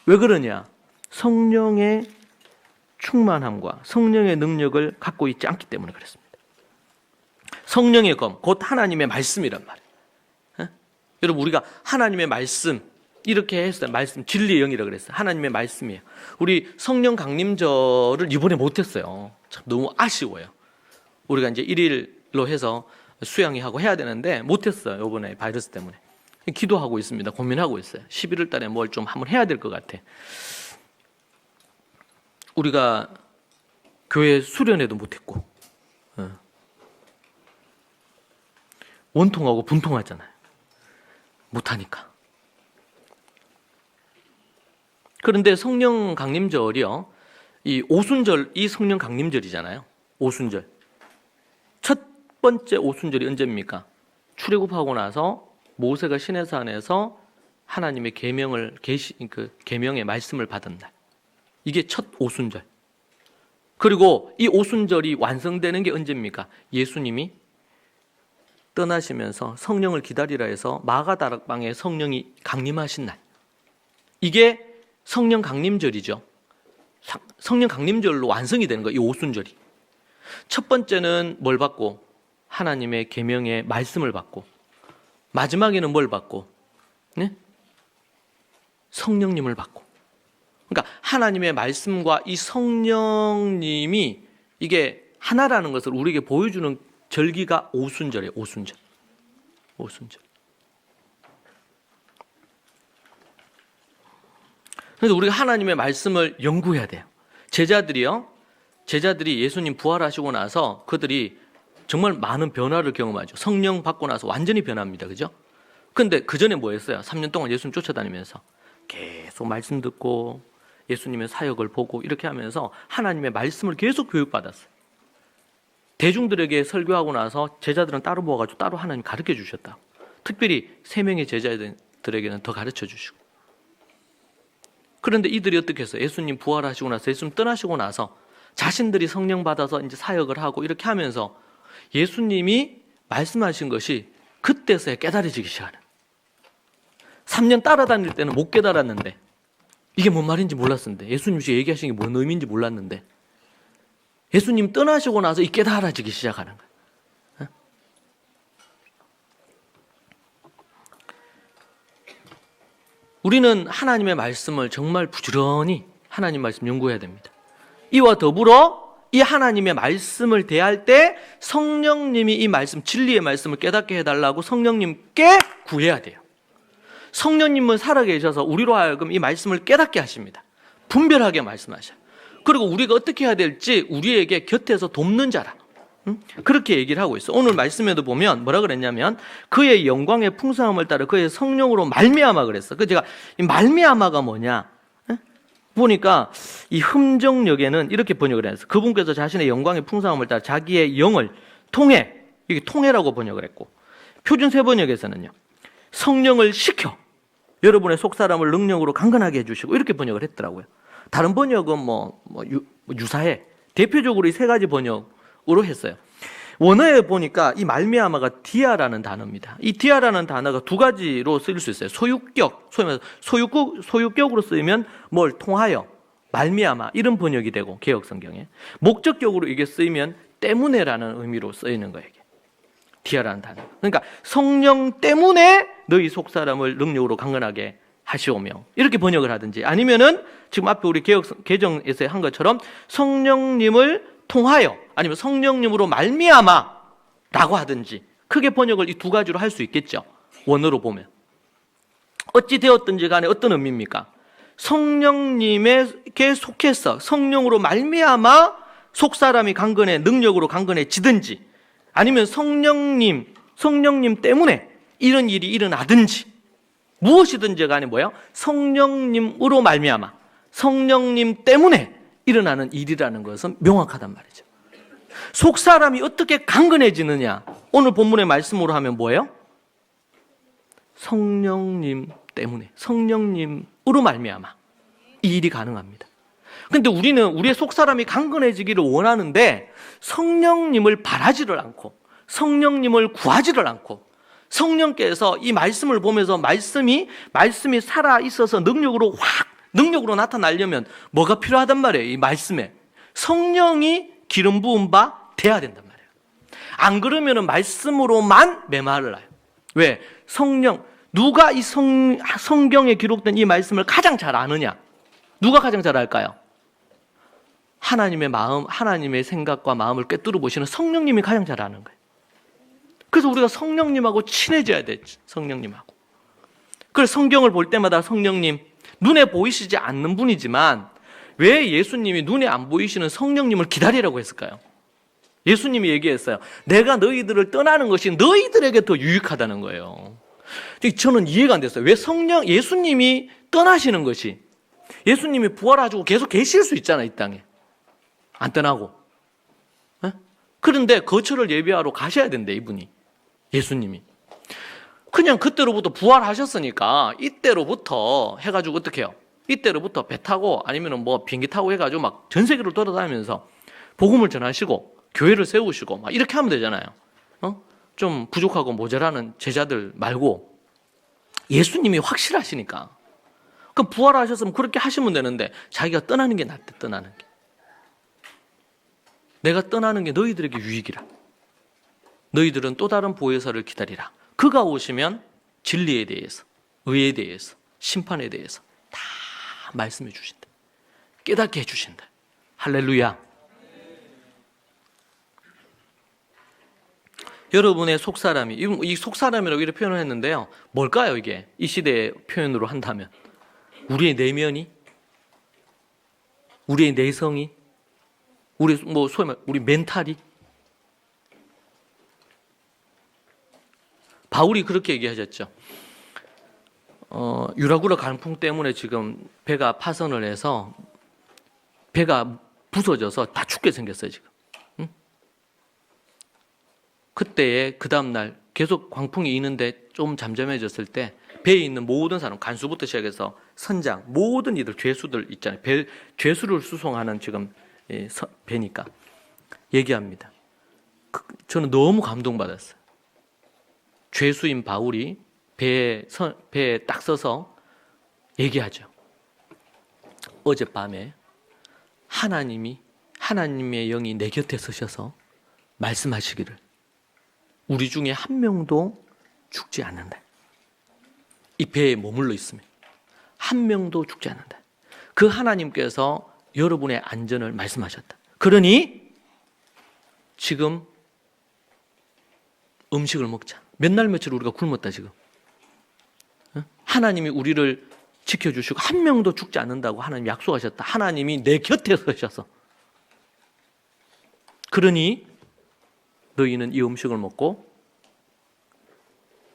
왜 그러냐? 성령의 충만함과 성령의 능력을 갖고 있지 않기 때문에 그렇습니다. 성령의 검, 곧 하나님의 말씀이란 말이에요. 여러분, 우리가 하나님의 말씀 이렇게 했어요. 말씀, 진리의 영이라고 그랬어요. 하나님의 말씀이에요. 우리 성령 강림절을 이번에 못했어요. 참 너무 아쉬워요. 우리가 이제 1일로 해서 수양회 하고 해야 되는데 못했어요. 이번에 바이러스 때문에. 기도하고 있습니다. 고민하고 있어요. 11월 달에 뭘 좀 한번 해야 될 것 같아. 우리가 교회 수련회도 못했고 원통하고 분통하잖아요. 못하니까. 그런데 성령 강림절이요, 이 오순절, 이 성령 강림절이잖아요. 오순절. 첫 번째 오순절이 언제입니까? 출애굽하고 나서 모세가 시내산에서 하나님의 계명을 계명의 말씀을 받은 날. 이게 첫 오순절. 그리고 이 오순절이 완성되는 게 언제입니까? 예수님이 떠나시면서 성령을 기다리라 해서 마가다락방에 성령이 강림하신 날. 이게 성령 강림절이죠. 성령 강림절로 완성이 되는 거예요. 이 오순절이. 첫 번째는 뭘 받고? 하나님의 계명의 말씀을 받고, 마지막에는 뭘 받고? 네? 성령님을 받고. 그러니까 하나님의 말씀과 이 성령님이 이게 하나라는 것을 우리에게 보여주는 절기가 오순절이에요. 오순절. 오순절. 그래서 우리가 하나님의 말씀을 연구해야 돼요. 제자들이 예수님 부활하시고 나서 그들이 정말 많은 변화를 경험하죠. 성령 받고 나서 완전히 변합니다. 그죠? 근데 그 전에 뭐 했어요? 3년 동안 예수님 쫓아다니면서 계속 말씀 듣고 예수님의 사역을 보고 이렇게 하면서 하나님의 말씀을 계속 교육받았어요. 대중들에게 설교하고 나서 제자들은 따로 모아가지고 따로 하나님 가르쳐 주셨다. 특별히 3명의 제자들에게는 더 가르쳐 주시고. 그런데 이들이 어떻게 했어요? 예수님 부활하시고 나서 예수님 떠나시고 나서 자신들이 성령 받아서 이제 사역을 하고 이렇게 하면서 예수님이 말씀하신 것이 그때서야 깨달아지기 시작하는. 3년 따라다닐 때는 못 깨달았는데 이게 뭔 말인지 몰랐는데 예수님이 얘기하신 게 뭔 의미인지 몰랐는데 예수님 떠나시고 나서 이 깨달아지기 시작하는 거예요. 우리는 하나님의 말씀을 정말 부지런히 하나님 말씀 연구해야 됩니다. 이와 더불어 이 하나님의 말씀을 대할 때 성령님이 이 말씀, 진리의 말씀을 깨닫게 해달라고 성령님께 구해야 돼요. 성령님은 살아계셔서 우리로 하여금 이 말씀을 깨닫게 하십니다. 분별하게 말씀하셔요. 그리고 우리가 어떻게 해야 될지 우리에게 곁에서 돕는 자라. 그렇게 얘기를 하고 있어. 오늘 말씀에도 보면 뭐라 그랬냐면 그의 영광의 풍성함을 따라 그의 성령으로 말미암아 그랬어. 그 제가 이 말미암아가 뭐냐? 보니까 이 흠정역에는 이렇게 번역을 했어요. 그분께서 자신의 영광의 풍성함을 따라 자기의 영을 통해, 이게 통해라고 번역을 했고, 표준 세번역에서는요 성령을 시켜 여러분의 속사람을 능력으로 강건하게 해주시고 이렇게 번역을 했더라고요. 다른 번역은 유사해. 대표적으로 이 세 가지 번역으로 했어요. 원어에 보니까 이 말미암아가 디아라는 단어입니다. 이 디아라는 단어가 두 가지로 쓰일 수 있어요. 소유격, 소유격으로 쓰이면 뭘 통하여, 말미암아 이런 번역이 되고 개역 성경에 목적격으로 이게 쓰이면 때문에라는 의미로 쓰이는 거예요. 디아라는 단어. 그러니까 성령 때문에 너희 속사람을 능력으로 강건하게 하시오며 이렇게 번역을 하든지 아니면은 지금 앞에 우리 개정에서 한 것처럼 성령님을 통하여 아니면 성령님으로 말미암아 라고 하든지 크게 번역을 이 두 가지로 할 수 있겠죠. 원어로 보면 어찌 되었든지 간에 어떤 의미입니까? 성령님에게 속해서 성령으로 말미암아 속사람이 강건해 능력으로 강건해지든지 아니면 성령님 때문에 이런 일이 일어나든지 무엇이든지 간에 뭐예요? 성령님으로 말미암아 성령님 때문에 일어나는 일이라는 것은 명확하단 말이죠. 속사람이 어떻게 강건해지느냐? 오늘 본문의 말씀으로 하면 뭐예요? 성령님 때문에 성령님으로 말미암아 이 일이 가능합니다. 그런데 우리는 우리의 속사람이 강건해지기를 원하는데 성령님을 바라지를 않고 성령님을 구하지를 않고 성령께서 이 말씀을 보면서 말씀이 살아 있어서 능력으로 나타나려면 뭐가 필요하단 말이에요. 이 말씀에 성령이 기름 부은 바 돼야 된단 말이에요. 안 그러면 말씀으로만 메말라요. 왜? 누가 이 성경에 기록된 이 말씀을 가장 잘 아느냐? 누가 가장 잘 알까요? 하나님의 마음, 하나님의 생각과 마음을 꿰뚫어 보시는 성령님이 가장 잘 아는 거예요. 그래서 우리가 성령님하고 친해져야 돼. 성령님하고. 그래서 성경을 볼 때마다 성령님, 눈에 보이시지 않는 분이지만 왜 예수님이 눈에 안 보이시는 성령님을 기다리라고 했을까요? 예수님이 얘기했어요. 내가 너희들을 떠나는 것이 너희들에게 더 유익하다는 거예요. 저는 이해가 안 됐어요. 왜 예수님이 떠나시는 것이 예수님이 부활하시고 계속 계실 수 있잖아요. 이 땅에. 안 떠나고. 그런데 거처를 예비하러 가셔야 된대, 이분이. 예수님이. 그냥 그때로부터 부활하셨으니까 이때로부터 해가지고 어떻게 해요? 이때로부터 배 타고 아니면 비행기 타고 해가지고 막 전 세계를 돌아다니면서 복음을 전하시고 교회를 세우시고 막 이렇게 하면 되잖아요. 좀 부족하고 모자라는 제자들 말고 예수님이 확실하시니까. 그럼 부활하셨으면 그렇게 하시면 되는데 자기가 떠나는 게 낫대, 떠나는 게. 내가 떠나는 게 너희들에게 유익이라. 너희들은 또 다른 보혜사를 기다리라. 그가 오시면 진리에 대해서, 의에 대해서, 심판에 대해서 다 말씀해 주신다. 깨닫게 해 주신다. 할렐루야. 여러분의 속사람이, 이 속사람이라고 이렇게 표현을 했는데요. 뭘까요, 이게? 이 시대의 표현으로 한다면. 우리의 내면이, 우리의 내성이, 소위 말 우리 멘탈이. 바울이 그렇게 얘기하셨죠. 유라굴라 강풍 때문에 지금 배가 파선을 해서 배가 부서져서 다 죽게 생겼어요, 지금. 응? 그때에 그 다음날 계속 광풍이 이는데 좀 잠잠해졌을 때 배에 있는 모든 사람, 간수부터 시작해서 선장, 모든 이들, 죄수들 있잖아요. 죄수를 수송하는 지금 배니까 얘기합니다. 저는 너무 감동받았어요. 죄수인 바울이 배에 딱 서서 얘기하죠. 어젯밤에 하나님의 영이 내 곁에 서셔서 말씀하시기를 우리 중에 한 명도 죽지 않는다. 이 배에 머물러 있으면 한 명도 죽지 않는다. 그 하나님께서 여러분의 안전을 말씀하셨다. 그러니 지금 음식을 먹자. 몇 날 며칠 우리가 굶었다 지금. 하나님이 우리를 지켜주시고 한 명도 죽지 않는다고 하나님 약속하셨다. 하나님이 내 곁에 서셔서. 그러니 너희는 이 음식을 먹고,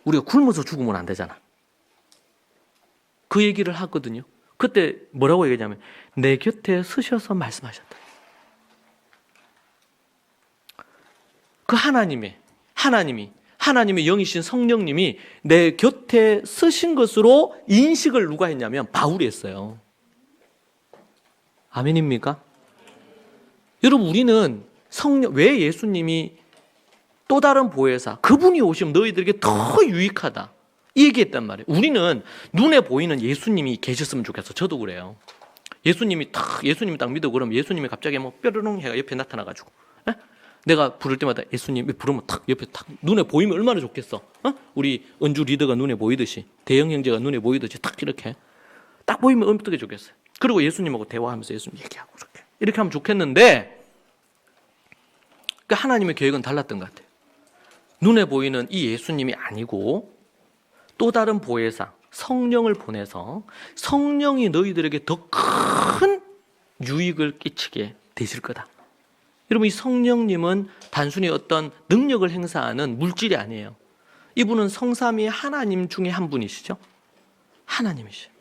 우리가 굶어서 죽으면 안 되잖아. 그 얘기를 하거든요. 그때 뭐라고 얘기하냐면 내 곁에 서셔서 말씀하셨다. 그 하나님의 영이신 성령님이 내 곁에 서신 것으로 인식을 누가 했냐면 바울이 했어요. 아멘입니까? 여러분, 우리는 왜 예수님이 또 다른 보혜사, 그분이 오시면 너희들에게 더 유익하다, 이 얘기했단 말이에요. 우리는 눈에 보이는 예수님이 계셨으면 좋겠어. 저도 그래요. 예수님이 딱 믿어 그러면 예수님이 갑자기 뭐 뾰로롱 해가 옆에 나타나가지고, 내가 부를 때마다 예수님 부르면 탁 옆에 탁 눈에 보이면 얼마나 좋겠어. 우리 은주 리더가 눈에 보이듯이, 대형 형제가 눈에 보이듯이 탁 이렇게 딱 보이면 어떻게 좋겠어요. 그리고 예수님하고 대화하면서 예수님 얘기하고 이렇게 하면 좋겠는데, 그 하나님의 계획은 달랐던 것 같아요. 눈에 보이는 이 예수님이 아니고 또 다른 보혜사 성령을 보내서 성령이 너희들에게 더 큰 유익을 끼치게 되실 거다. 여러분, 이 성령님은 단순히 어떤 능력을 행사하는 물질이 아니에요. 이분은 성삼위 하나님 중에 한 분이시죠. 하나님이시죠.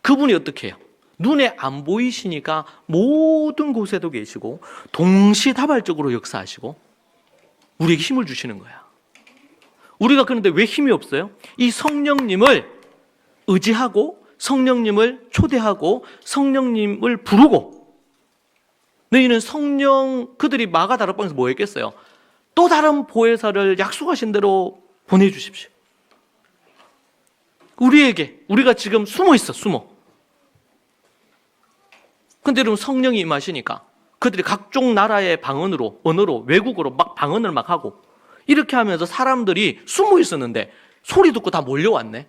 그분이 어떻게 해요? 눈에 안 보이시니까 모든 곳에도 계시고 동시다발적으로 역사하시고 우리에게 힘을 주시는 거야. 우리가 그런데 왜 힘이 없어요? 이 성령님을 의지하고 성령님을 초대하고 성령님을 부르고, 너희는 그들이 마가다락방에서 뭐 했겠어요? 또 다른 보혜사를 약속하신 대로 보내주십시오. 우리가 지금 숨어 있어. 근데 여러분, 성령이 임하시니까 그들이 각종 나라의 방언으로, 언어로, 외국어로 막 방언을 막 하고 이렇게 하면서 사람들이 숨어 있었는데 소리 듣고 다 몰려왔네.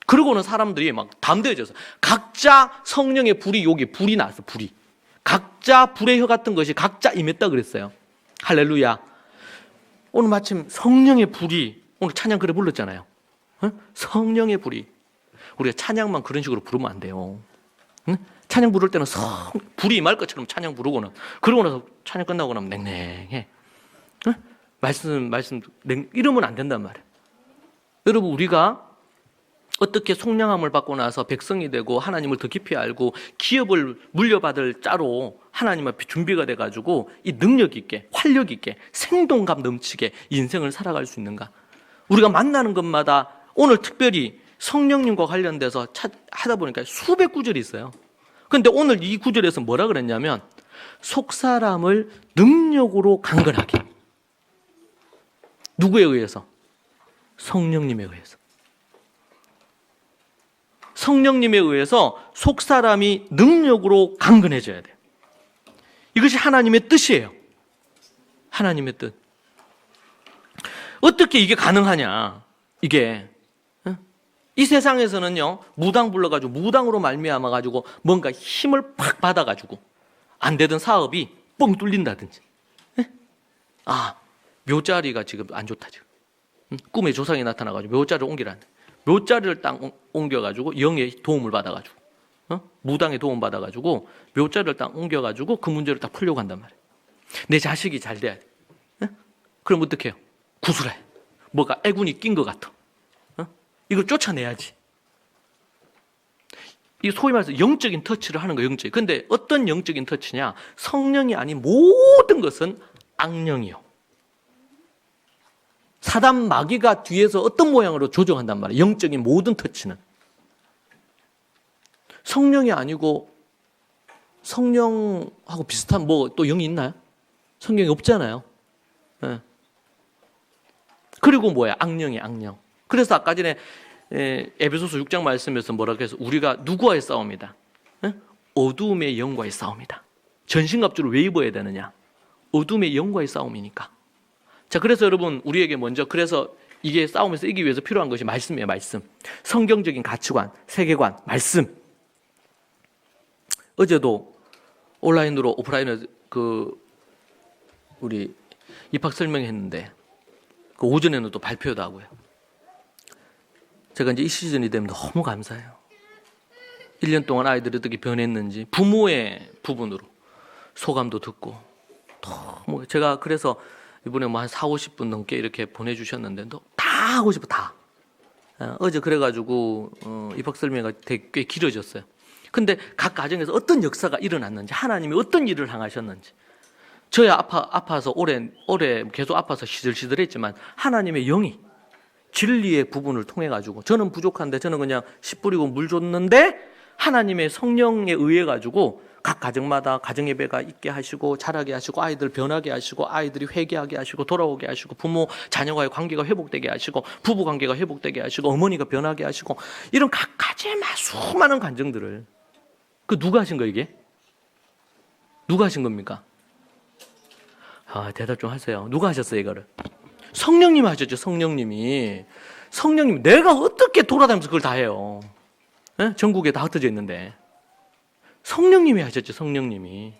그러고는 사람들이 막 담대해져서 각자 성령의 불이 나왔어. 불이. 각자 불의 혀 같은 것이 각자 임했다 그랬어요. 할렐루야. 오늘 마침 성령의 불이, 오늘 찬양 그래 불렀잖아요. 성령의 불이. 우리가 찬양만 그런 식으로 부르면 안 돼요. 찬양 부를 때는 불이 임할 것처럼 찬양 부르고는, 그러고 나서 찬양 끝나고 나면 냉랭해. 말씀 이러면 안 된단 말이에요. 여러분, 우리가 어떻게 속량함을 받고 나서 백성이 되고 하나님을 더 깊이 알고 기업을 물려받을 자로 하나님 앞에 준비가 돼가지고 이 능력 있게, 활력 있게, 생동감 넘치게 인생을 살아갈 수 있는가? 우리가 만나는 것마다 오늘 특별히 성령님과 관련돼서 하다 보니까 수백 구절이 있어요. 그런데 오늘 이 구절에서 뭐라 그랬냐면 속사람을 능력으로 강건하게. 누구에 의해서? 성령님에 의해서. 성령님에 의해서 속사람이 능력으로 강건해져야 돼요. 이것이 하나님의 뜻이에요. 하나님의 뜻. 어떻게 이게 가능하냐? 이게 이 세상에서는요, 무당 불러가지고 무당으로 말미암아가지고 뭔가 힘을 팍 받아가지고 안 되던 사업이 뻥 뚫린다든지, 묘자리가 지금 안 좋다 지금. 꿈에 조상이 나타나가지고 묘자리를 옮기라는데, 묘자리를 딱 옮겨가지고 영의 도움을 받아가지고, 무당의 도움 받아가지고 묘자리를 딱 옮겨가지고 그 문제를 딱 풀려고 한단 말이에요. 내 자식이 잘 돼야 돼. 그럼 어떻게 해요? 구슬해. 뭐가 애군이 낀 것 같아. 이걸 쫓아내야지. 이 소위 말해서 영적인 터치를 하는 거예요. 영적인. 근데 어떤 영적인 터치냐? 성령이 아닌 모든 것은 악령이요. 사단 마귀가 뒤에서 어떤 모양으로 조정한단 말이에요. 영적인 모든 터치는. 성령이 아니고 성령하고 비슷한 뭐 또 영이 있나요? 성경이 없잖아요. 네. 그리고 뭐야? 악령이 악령. 그래서 아까 전에 에베소서 6장 말씀에서 뭐라고 해서 우리가 누구와의 싸움이다? 어두움의 영과의 싸움이다. 전신갑주를 왜 입어야 되느냐? 어둠의 영과의 싸움이니까. 자, 그래서 여러분, 우리에게 먼저, 그래서 이게 싸움에서 이기기 위해서 필요한 것이 말씀이에요. 말씀. 성경적인 가치관, 세계관, 말씀. 어제도 온라인으로 오프라인으로 우리 입학 설명했는데 그 오전에는 또 발표도 하고요. 제가 이제 이 시즌이 되면 너무 감사해요. 1년 동안 아이들이 어떻게 변했는지 부모의 부분으로 소감도 듣고 너무 제가 그래서 이번에 뭐 한 40-50분 넘게 이렇게 보내주셨는데 다 하고 싶어 다. 어제 그래가지고 입학 설명회가 되게 꽤 길어졌어요. 근데 각 가정에서 어떤 역사가 일어났는지 하나님이 어떤 일을 행하셨는지 저희 아파서 오래 계속 아파서 시들시들했지만 하나님의 영이 진리의 부분을 통해 가지고 저는 부족한데 저는 그냥 씨 뿌리고 물 줬는데 하나님의 성령에 의해 가지고 각 가정마다 가정 예배가 있게 하시고 자라게 하시고 아이들 변하게 하시고 아이들이 회개하게 하시고 돌아오게 하시고 부모 자녀와의 관계가 회복되게 하시고 부부 관계가 회복되게 하시고 어머니가 변하게 하시고 이런 각 가지의 수많은 간증들을 그 누가 하신 거 이게? 누가 하신 겁니까? 대답 좀 하세요. 누가 하셨어요 이거를? 성령님 하셨죠. 성령님이 내가 어떻게 돌아다니면서 그걸 다 해요? 네? 전국에 다 흩어져 있는데 성령님이 하셨죠. 성령님이.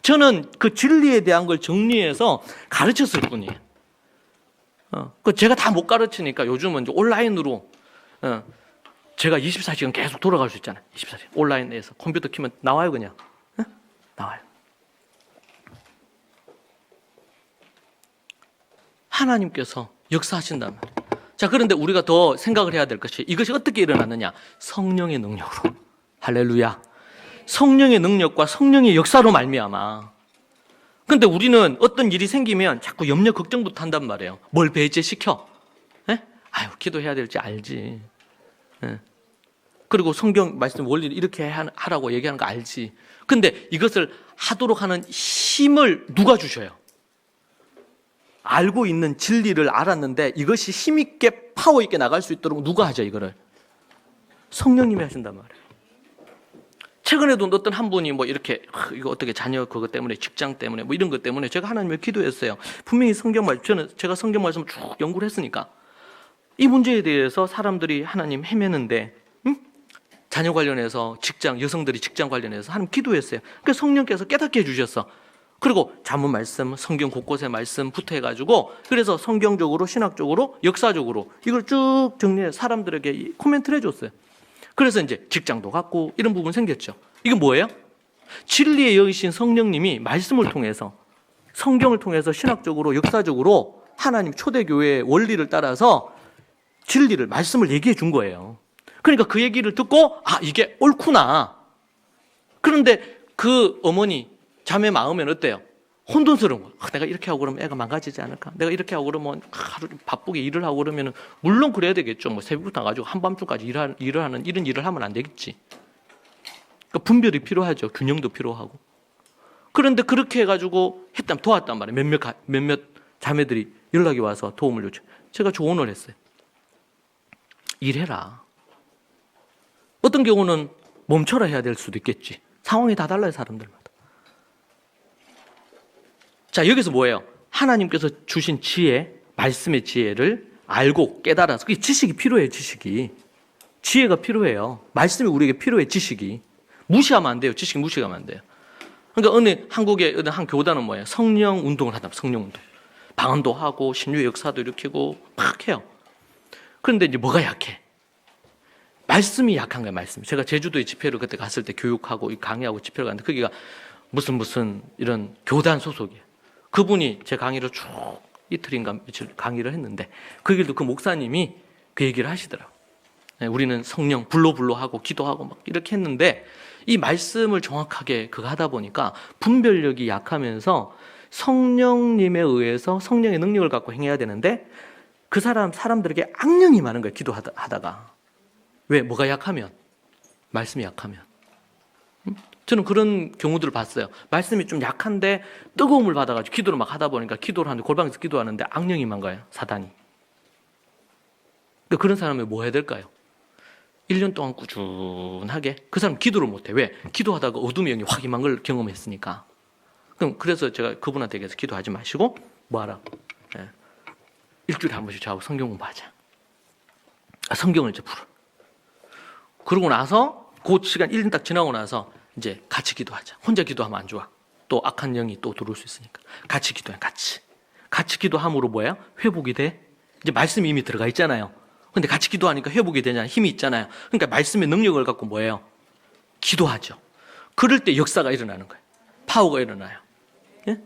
저는 그 진리에 대한 걸 정리해서 가르쳤을 뿐이에요. 제가 다 못 가르치니까 요즘은 이제 온라인으로 제가 24시간 계속 돌아갈 수 있잖아요. 24시간 온라인에서 컴퓨터 키면 나와요 그냥. 나와요. 하나님께서 역사하신단 말이에요. 자, 그런데 우리가 더 생각을 해야 될 것이 이것이 어떻게 일어났느냐? 성령의 능력으로. 할렐루야. 성령의 능력과 성령의 역사로 말미암아. 근데 우리는 어떤 일이 생기면 자꾸 염려 걱정부터 한단 말이에요. 뭘 배제시켜? 아유, 기도해야 될지 알지. 그리고 성경 말씀 원리를 이렇게 하라고 얘기하는 거 알지. 근데 이것을 하도록 하는 힘을 누가 주셔요? 알고 있는 진리를 알았는데 이것이 힘있게 파워 있게 나갈 수 있도록 누가 하죠 이거를? 성령님이 하신단 말이에요. 최근에도 어떤 한 분이 뭐 이렇게 이거 어떻게 자녀 그것 때문에 직장 때문에 뭐 이런 것 때문에 제가 하나님을 기도했어요. 분명히 성경 말씀 제가 성경 말씀을 쭉 연구를 했으니까 이 문제에 대해서 사람들이 하나님 헤매는데 자녀 관련해서 직장 여성들이 직장 관련해서 하나님 기도했어요. 그래서 성령께서 깨닫게 해주셨어. 그리고 자문 말씀, 성경 곳곳에 말씀부터 해가지고 그래서 성경적으로 신학적으로 역사적으로 이걸 쭉 정리해 사람들에게 코멘트를 해줬어요. 그래서 이제 직장도 갖고 이런 부분 생겼죠. 이건 뭐예요? 진리에 여기신 성령님이 말씀을 통해서 성경을 통해서 신학적으로 역사적으로 하나님 초대교회의 원리를 따라서 진리를 말씀을 얘기해 준 거예요. 그러니까 그 얘기를 듣고 이게 옳구나. 그런데 그 어머니 자매 마음에는 어때요? 혼돈스러운 거예요. 내가 이렇게 하고 그러면 애가 망가지지 않을까? 내가 이렇게 하고 그러면 하루 바쁘게 일을 하고 그러면 물론 그래야 되겠죠. 뭐 새벽부터 가지고 한밤중까지 일을 하는 이런 일을 하면 안 되겠지. 그러니까 분별이 필요하죠. 균형도 필요하고. 그런데 그렇게 해가지고 했다면 도왔단 말이에요. 몇몇 자매들이 연락이 와서 도움을 요청. 제가 조언을 했어요. 일해라. 어떤 경우는 멈춰라 해야 될 수도 있겠지. 상황이 다 달라요, 사람들마다. 자, 여기서 뭐예요? 하나님께서 주신 지혜, 말씀의 지혜를 알고 깨달아서 그게 지식이 필요해요, 지식이. 지혜가 필요해요. 말씀이 우리에게 필요해, 지식이. 무시하면 안 돼요. 지식 무시하면 안 돼요. 그러니까 한국의 어느 한 교단은 뭐예요? 성령 운동을 하다, 성령 운동. 방언도 하고, 신유의 역사도 일으키고, 막 해요. 그런데 이제 뭐가 약해? 말씀이 약한 거예요, 말씀이. 제가 제주도에 집회를 그때 갔을 때 교육하고, 강의하고 집회를 갔는데, 거기가 무슨 이런 교단 소속이에요. 그분이 제 강의를 쭉 이틀인가 며칠 강의를 했는데 그 길도 그 목사님이 그 얘기를 하시더라고요. 우리는 성령 불로 하고 기도하고 막 이렇게 했는데 이 말씀을 정확하게 그거 하다 보니까 분별력이 약하면서 성령님에 의해서 성령의 능력을 갖고 행해야 되는데 그 사람들에게 악령이 많은 거예요. 기도하다가. 왜? 뭐가 약하면? 말씀이 약하면. 저는 그런 경우들을 봤어요. 말씀이 좀 약한데 뜨거움을 받아가지고 기도를 막 하다 보니까 기도를 하는데 골방에서 기도하는데 악령이 많가요? 사단이. 그러니까 그런 사람이 뭐 해야 될까요? 1년 동안 꾸준하게 그 사람 기도를 못해. 왜? 기도하다가 어둠의 영이 확 임한 걸 경험했으니까. 그래서 제가 그분한테 얘기해서 기도하지 마시고 뭐하라? 일주일에 한 번씩 저하고 성경 공부하자. 성경을 이제 풀어. 그러고 나서 그 시간 1년 딱 지나고 나서 이제 같이 기도하자. 혼자 기도하면 안 좋아. 또 악한 영이 또 들어올 수 있으니까 같이 기도해. 같이 기도함으로 뭐야? 회복이 돼. 이제 말씀이 이미 들어가 있잖아요. 근데 같이 기도하니까 회복이 되잖아요. 힘이 있잖아요. 그러니까 말씀의 능력을 갖고 뭐예요? 기도하죠. 그럴 때 역사가 일어나는 거예요. 파워가 일어나요. 예?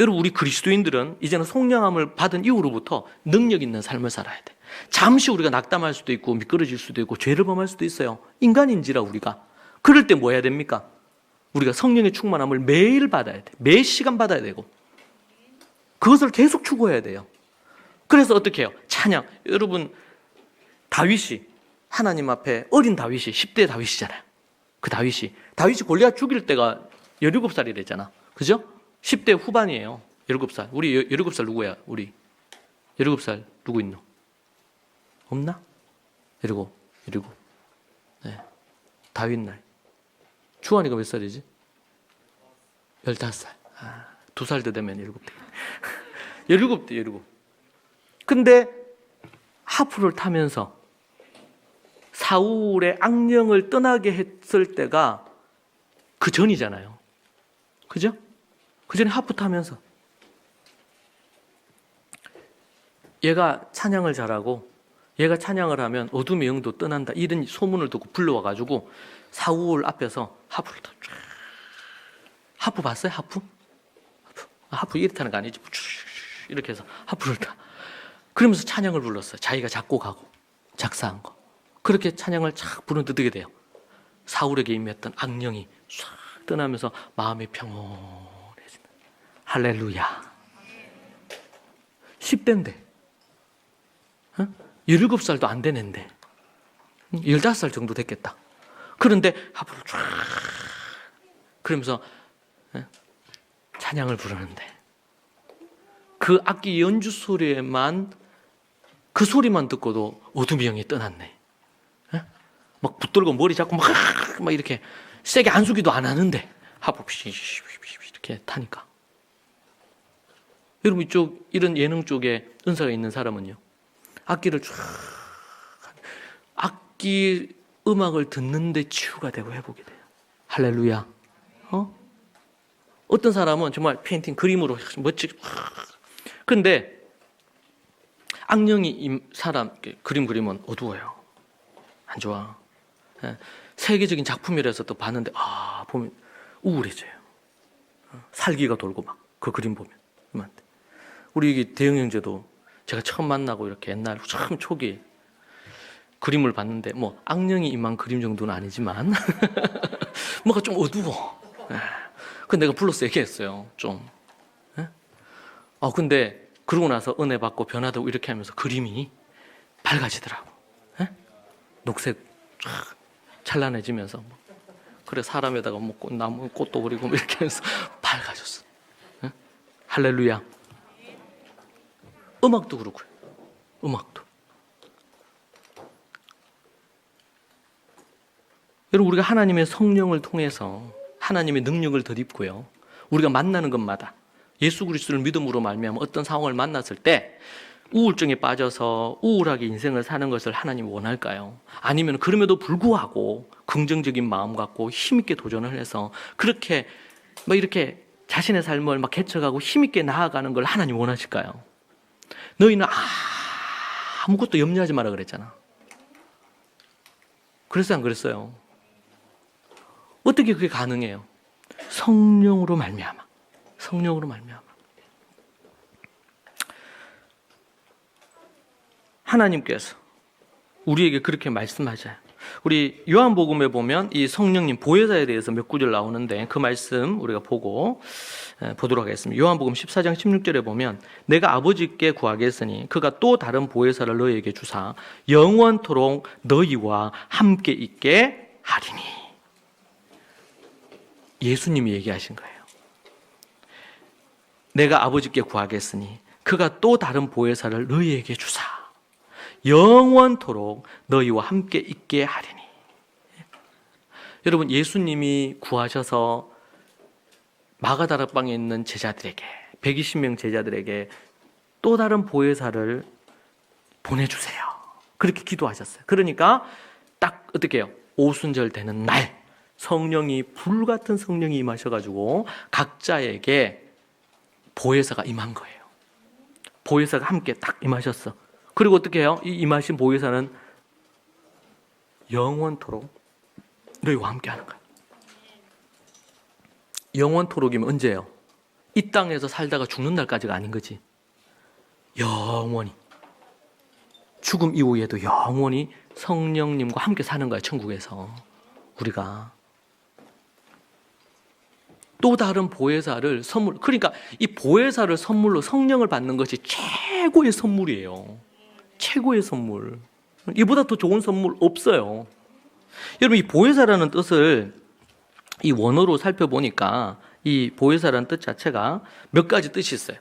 여러분, 우리 그리스도인들은 이제는 성령함을 받은 이후로부터 능력 있는 삶을 살아야 돼. 잠시 우리가 낙담할 수도 있고 미끄러질 수도 있고 죄를 범할 수도 있어요. 인간인지라 우리가. 그럴 때 뭐 해야 됩니까? 우리가 성령의 충만함을 매일 받아야 돼. 매 시간 받아야 되고 그것을 계속 추구해야 돼요. 그래서 어떻게 해요? 찬양. 여러분, 다윗이 하나님 앞에 어린 다윗이 10대 다윗이잖아요. 그 다윗이 골리앗 죽일 때가 17살이랬잖아. 그죠? 10대 후반이에요. 17살. 우리 17살 누구야? 우리 17살 누구 있노? 없나? 17. 네. 다윗 날. 주환이가 몇 살이지? 15살. 2살 더 되면 17대. 17대, 17. 근데 하프를 타면서 사울의 악령을 떠나게 했을 때가 그 전이잖아요. 그죠? 그 전에 하프 타면서 얘가 찬양을 잘하고 얘가 찬양을 하면 어둠의 영도 떠난다 이런 소문을 듣고 불러와가지고 사울 앞에서 하프를 타. 하프 봤어요? 하프 이렇게 타는 거 아니지? 이렇게 해서 하프를 타. 그러면서 찬양을 불렀어요. 자기가 작곡하고 작사한 거. 그렇게 찬양을 착 부르는데 어떻게 돼요? 사울에게 임했던 악령이 싹 떠나면서 마음이 평온해진다. 할렐루야. 10대인데 17살도 안 되는데 15살 정도 됐겠다. 그런데 하프를 쫙 그러면서 찬양을 부르는데 그 악기 연주 소리에만 그 소리만 듣고도 어둠의 영이 떠났네. 막 붙들고 머리 잡고 막 이렇게 세게 안수기도 안 하는데 하프 이렇게 타니까. 여러분 이쪽 이런 예능 쪽에 은사가 있는 사람은요. 악기를 쫙 악기 음악을 듣는데 치유가 되고 회복이 돼요. 할렐루야. 어떤 사람은 정말 페인팅 그림으로 멋지게 그런데 악령이 사람 그림 그리면 어두워요. 안 좋아. 세계적인 작품이라서 또 봤는데 보면 우울해져요. 살기가 돌고 막 그 그림 보면. 우리 대영 형제도 제가 처음 만나고 이렇게 옛날 처음 초기 그림을 봤는데 뭐 악령이 임한 그림 정도는 아니지만 뭔가 좀 어두워. 근데 내가 불러서 얘기했어요. 좀. 근데 그러고 나서 은혜 받고 변화되고 이렇게 하면서 그림이 밝아지더라고. 녹색 쫙 찬란해지면서 그래 사람에다가 뭐 나무 꽃도 그리고 이렇게 하면서 밝아졌어. 할렐루야. 음악도 그렇고요. 음악도. 여러분 우리가 하나님의 성령을 통해서 하나님의 능력을 덧입고요. 우리가 만나는 것마다 예수 그리스도를 믿음으로 말미암아 어떤 상황을 만났을 때 우울증에 빠져서 우울하게 인생을 사는 것을 하나님이 원할까요? 아니면 그럼에도 불구하고 긍정적인 마음 갖고 힘있게 도전을 해서 그렇게 막 이렇게 자신의 삶을 막 개척하고 힘있게 나아가는 걸 하나님 원하실까요? 너희는 아무것도 염려하지 마라 그랬잖아. 그랬어요, 안 그랬어요? 어떻게 그게 가능해요? 성령으로 말미암아. 성령으로 말미암아. 하나님께서 우리에게 그렇게 말씀하셔요. 우리 요한복음에 보면 이 성령님 보혜사에 대해서 몇 구절 나오는데 그 말씀 우리가 보도록 하겠습니다. 요한복음 14장 16절에 보면 내가 아버지께 구하겠으니 그가 또 다른 보혜사를 너희에게 주사 영원토록 너희와 함께 있게 하리니. 예수님이 얘기하신 거예요. 내가 아버지께 구하겠으니 그가 또 다른 보혜사를 너희에게 주사 영원토록 너희와 함께 있게 하리니. 여러분 예수님이 구하셔서 마가다락방에 있는 제자들에게 120명 제자들에게 또 다른 보혜사를 보내주세요. 그렇게 기도하셨어요. 그러니까 딱 어떻게 해요? 오순절 되는 날 성령이 불같은 성령이 임하셔가지고 각자에게 보혜사가 임한 거예요. 보혜사가 함께 딱 임하셨어. 그리고 어떻게 해요? 이 임하신 보혜사는 영원토록 너희와 함께 하는 거야. 영원토록이면 언제예요? 이 땅에서 살다가 죽는 날까지가 아닌 거지. 영원히. 죽음 이후에도 영원히 성령님과 함께 사는 거야, 천국에서. 우리가. 또 다른 보혜사를 선물, 그러니까 이 보혜사를 선물로 성령을 받는 것이 최고의 선물이에요. 최고의 선물. 이보다 더 좋은 선물 없어요. 여러분, 이 보혜사라는 뜻을 이 원어로 살펴보니까 이 보혜사라는 뜻 자체가 몇 가지 뜻이 있어요.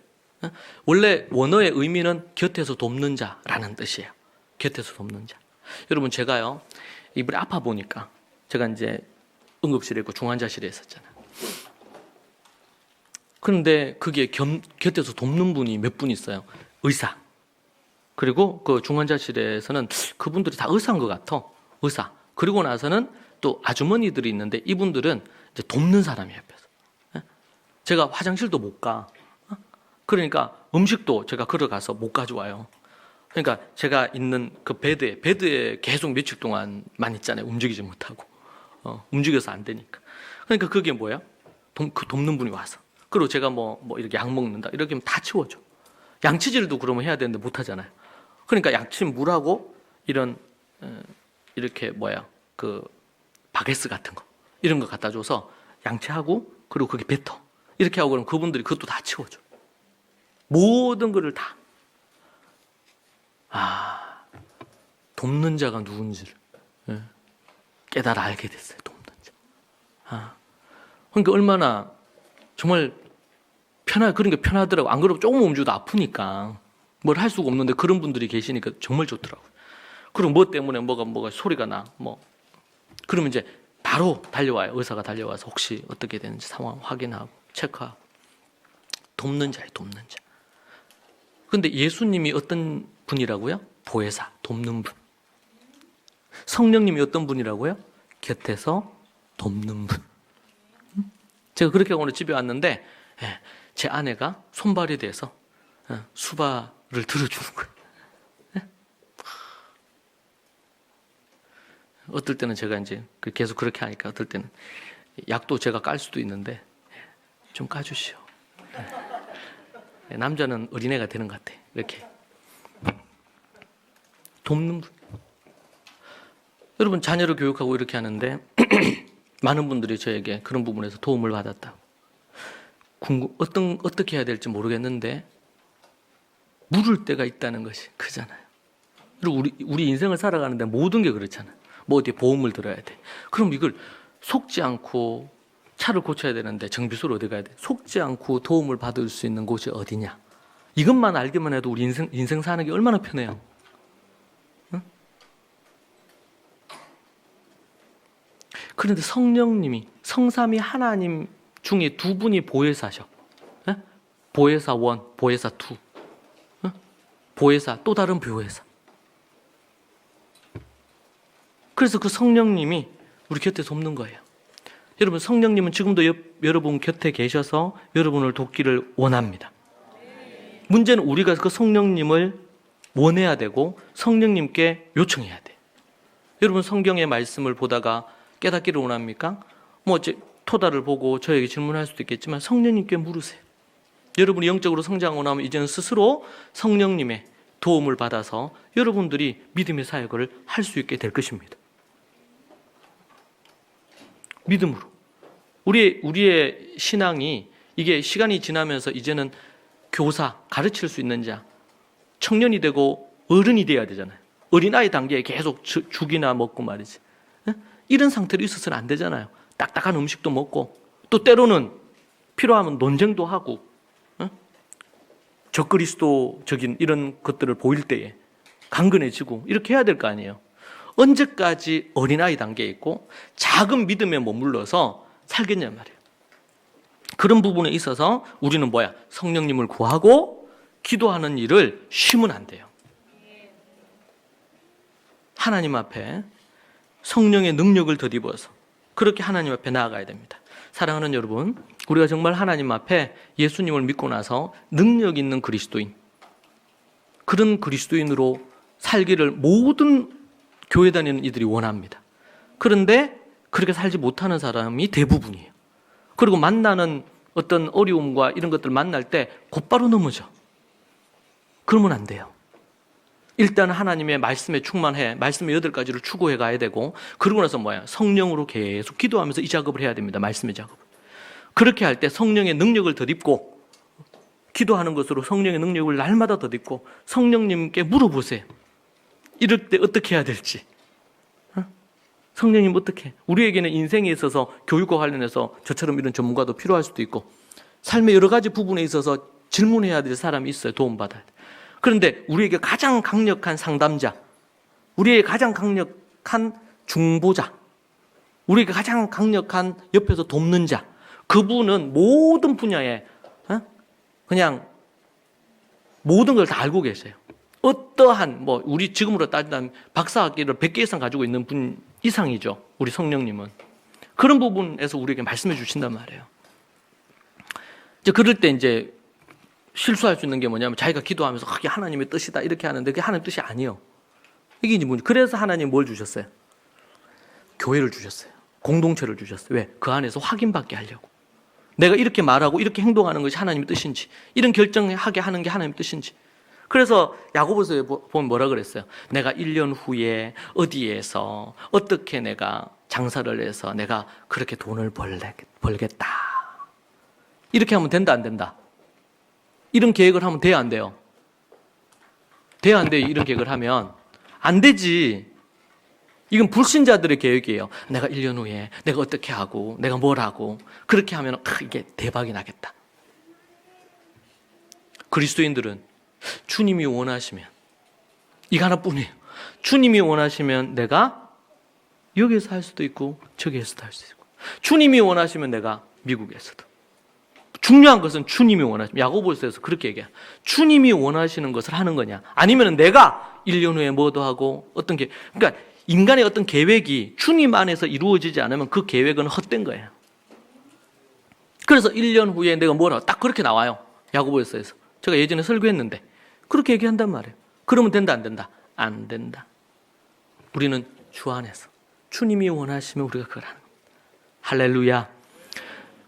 원래 원어의 의미는 곁에서 돕는 자라는 뜻이에요. 곁에서 돕는 자. 여러분, 제가요, 이번에 아파 보니까 제가 이제 응급실에 있고 중환자실에 있었잖아요. 그런데 그게 곁에서 돕는 분이 몇 분 있어요. 의사. 그리고 그 중환자실에서는 그분들이 다 의사인 것 같아. 의사. 그리고 나서는 또 아주머니들이 있는데 이분들은 이제 돕는 사람이에요, 옆에서. 제가 화장실도 못 가. 그러니까 음식도 제가 걸어가서 못 가져와요. 그러니까 제가 있는 그 베드에 계속 며칠 동안만 있잖아요. 움직이지 못하고. 움직여서 안 되니까. 그러니까 그게 뭐예요? 그 돕는 분이 와서. 그리고 제가 뭐 이렇게 약 먹는다. 이렇게 하면 다 치워줘. 양치질도 그러면 해야 되는데 못 하잖아요. 그러니까 양치 물하고 이런, 이렇게 그 바게스 같은 거. 이런 거 갖다 줘서 양치하고 그리고 거기 뱉어. 이렇게 하고 그러면 그분들이 그것도 다 치워줘. 모든 거를 다. 돕는 자가 누군지를 깨달아 알게 됐어요. 돕는 자. 그러니까 얼마나 정말 그러니까 편하더라고. 안 그러면 조금 움직여도 아프니까 뭘 할 수가 없는데 그런 분들이 계시니까 정말 좋더라고요. 그리고 뭐 때문에 뭐가 소리가 나. 그러면 이제 바로 달려와요. 의사가 달려와서 혹시 어떻게 되는지 상황 확인하고 체크하고. 돕는 자예요. 돕는 자. 그런데 예수님이 어떤 분이라고요? 보혜사, 돕는 분. 성령님이 어떤 분이라고요? 곁에서 돕는 분. 제가 그렇게 오늘 집에 왔는데 제 아내가 손발이 돼서 수발을 들어주는 거예요. 어떨 때는 제가 이제 계속 그렇게 하니까 어떨 때는 약도 제가 깔 수도 있는데 좀 까주시오. 남자는 어린애가 되는 것 같아. 이렇게 돕는 분. 여러분, 자녀를 교육하고 이렇게 하는데 많은 분들이 저에게 그런 부분에서 도움을 받았다. 어떻게 해야 될지 모르겠는데 물을 때가 있다는 것이 크잖아요. 그리고 우리 인생을 살아가는데 모든 게 그렇잖아요. 뭐 어디에 보험을 들어야 돼. 그럼 이걸 속지 않고 차를 고쳐야 되는데 정비소로 어디 가야 돼? 속지 않고 도움을 받을 수 있는 곳이 어디냐? 이것만 알기만 해도 우리 인생 사는 게 얼마나 편해요. 응? 그런데 성령님이 성삼위 하나님 중에 두 분이 보혜사셔. 보혜사 1, 보혜사 2. 보혜사, 또 다른 보혜사. 그래서 그 성령님이 우리 곁에 돕는 거예요. 여러분, 성령님은 지금도 여러분 곁에 계셔서 여러분을 돕기를 원합니다. 문제는 우리가 그 성령님을 원해야 되고 성령님께 요청해야 돼. 여러분, 성경의 말씀을 보다가 깨닫기를 원합니까? 토다를 보고 저에게 질문할 수도 있겠지만 성령님께 물으세요. 여러분이 영적으로 성장하고 나면 이제는 스스로 성령님의 도움을 받아서 여러분들이 믿음의 사역을 할 수 있게 될 것입니다. 믿음으로. 우리의 신앙이 이게 시간이 지나면서 이제는 교사, 가르칠 수 있는 자, 청년이 되고 어른이 돼야 되잖아요. 어린아이 단계에 계속 죽이나 먹고 말이지. 이런 상태로 있어서는 안 되잖아요. 딱딱한 음식도 먹고 또 때로는 필요하면 논쟁도 하고 적그리스도적인 이런 것들을 보일 때에 강건해지고 이렇게 해야 될 거 아니에요. 언제까지 어린아이 단계에 있고 작은 믿음에 머물러서 살겠냐 말이에요. 그런 부분에 있어서 우리는 성령님을 구하고 기도하는 일을 쉬면 안 돼요. 하나님 앞에 성령의 능력을 덧입어서 그렇게 하나님 앞에 나아가야 됩니다. 사랑하는 여러분, 우리가 정말 하나님 앞에 예수님을 믿고 나서 능력 있는 그리스도인, 그런 그리스도인으로 살기를 모든 교회 다니는 이들이 원합니다. 그런데 그렇게 살지 못하는 사람이 대부분이에요. 그리고 만나는 어떤 어려움과 이런 것들을 만날 때 곧바로 넘어져. 그러면 안 돼요. 일단 하나님의 말씀에 충만해, 말씀의 8가지를 추구해 가야 되고, 그러고 나서 뭐야? 성령으로 계속 기도하면서 이 작업을 해야 됩니다. 말씀의 작업을. 그렇게 할 때 성령의 능력을 덧입고, 기도하는 것으로 성령의 능력을 날마다 덧입고 성령님께 물어보세요. 이럴 때 어떻게 해야 될지. 성령님 어떻게? 우리에게는 인생에 있어서 교육과 관련해서 저처럼 이런 전문가도 필요할 수도 있고, 삶의 여러 가지 부분에 있어서 질문해야 될 사람이 있어요. 도움받아야 돼. 그런데 우리에게 가장 강력한 상담자, 우리에게 가장 강력한 중보자, 우리에게 가장 강력한 옆에서 돕는 자, 그분은 모든 분야에 그냥 모든 걸 다 알고 계세요. 어떠한 우리 지금으로 따진다면 박사학위를 100개 이상 가지고 있는 분 이상이죠. 우리 성령님은. 그런 부분에서 우리에게 말씀해 주신단 말이에요. 이제 그럴 때 이제 실수할 수 있는 게 뭐냐면 자기가 기도하면서 그게 하나님의 뜻이다 이렇게 하는데 그게 하나님의 뜻이 아니에요. 이게 이제 뭐냐. 그래서 하나님 뭘 주셨어요? 교회를 주셨어요. 공동체를 주셨어요. 왜? 그 안에서 확인받게 하려고. 내가 이렇게 말하고 이렇게 행동하는 것이 하나님의 뜻인지, 이런 결정하게 하는 게 하나님의 뜻인지. 그래서 야고보서에 보면 뭐라 그랬어요? 내가 1년 후에 어디에서 어떻게 내가 장사를 해서 내가 그렇게 돈을 벌겠다. 이렇게 하면 된다 안 된다? 이런 계획을 하면 돼야 안 돼요? 돼야 안 돼요? 이런 계획을 하면 안 되지. 이건 불신자들의 계획이에요. 내가 1년 후에 내가 어떻게 하고 내가 뭘 하고 그렇게 하면 이게 대박이 나겠다. 그리스도인들은 주님이 원하시면, 이거 하나뿐이에요. 주님이 원하시면 내가 여기에서 할 수도 있고 저기에서도 할 수 있고, 주님이 원하시면 내가 미국에서도. 중요한 것은 주님이 원하시면, 야고보서에서 그렇게 얘기해요. 주님이 원하시는 것을 하는 거냐, 아니면 내가 1년 후에 뭐도 하고 어떤 게, 그러니까 인간의 어떤 계획이 주님 안에서 이루어지지 않으면 그 계획은 헛된 거예요. 그래서 1년 후에 내가 뭘 하고 딱 그렇게 나와요. 야고보서에서. 제가 예전에 설교했는데 그렇게 얘기한단 말이에요. 그러면 된다 안 된다? 안 된다. 우리는 주 안에서 주님이 원하시면 우리가 그걸 하는 겁니다. 할렐루야.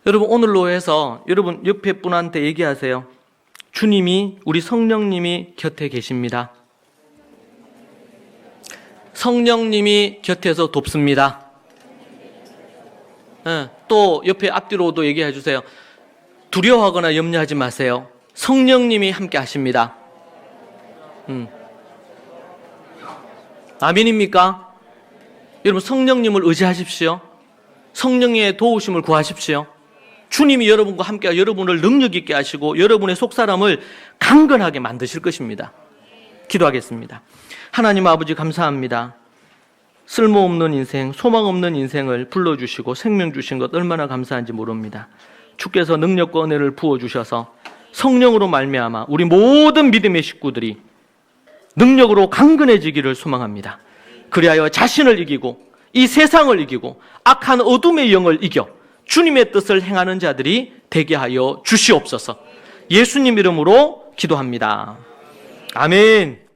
여러분, 오늘로 해서 여러분 옆에 분한테 얘기하세요. 주님이, 우리 성령님이 곁에 계십니다. 성령님이 곁에서 돕습니다. 또 옆에 앞뒤로도 얘기해 주세요. 두려워하거나 염려하지 마세요. 성령님이 함께 하십니다. 아멘입니까? 여러분, 성령님을 의지하십시오. 성령의 도우심을 구하십시오. 주님이 여러분과 함께 여러분을 능력 있게 하시고 여러분의 속사람을 강건하게 만드실 것입니다. 기도하겠습니다. 하나님 아버지, 감사합니다. 쓸모없는 인생, 소망 없는 인생을 불러주시고 생명 주신 것 얼마나 감사한지 모릅니다. 주께서 능력과 은혜를 부어주셔서 성령으로 말미암아 우리 모든 믿음의 식구들이 능력으로 강건해지기를 소망합니다. 그리하여 자신을 이기고 이 세상을 이기고 악한 어둠의 영을 이겨 주님의 뜻을 행하는 자들이 되게 하여 주시옵소서. 예수님 이름으로 기도합니다. 아멘.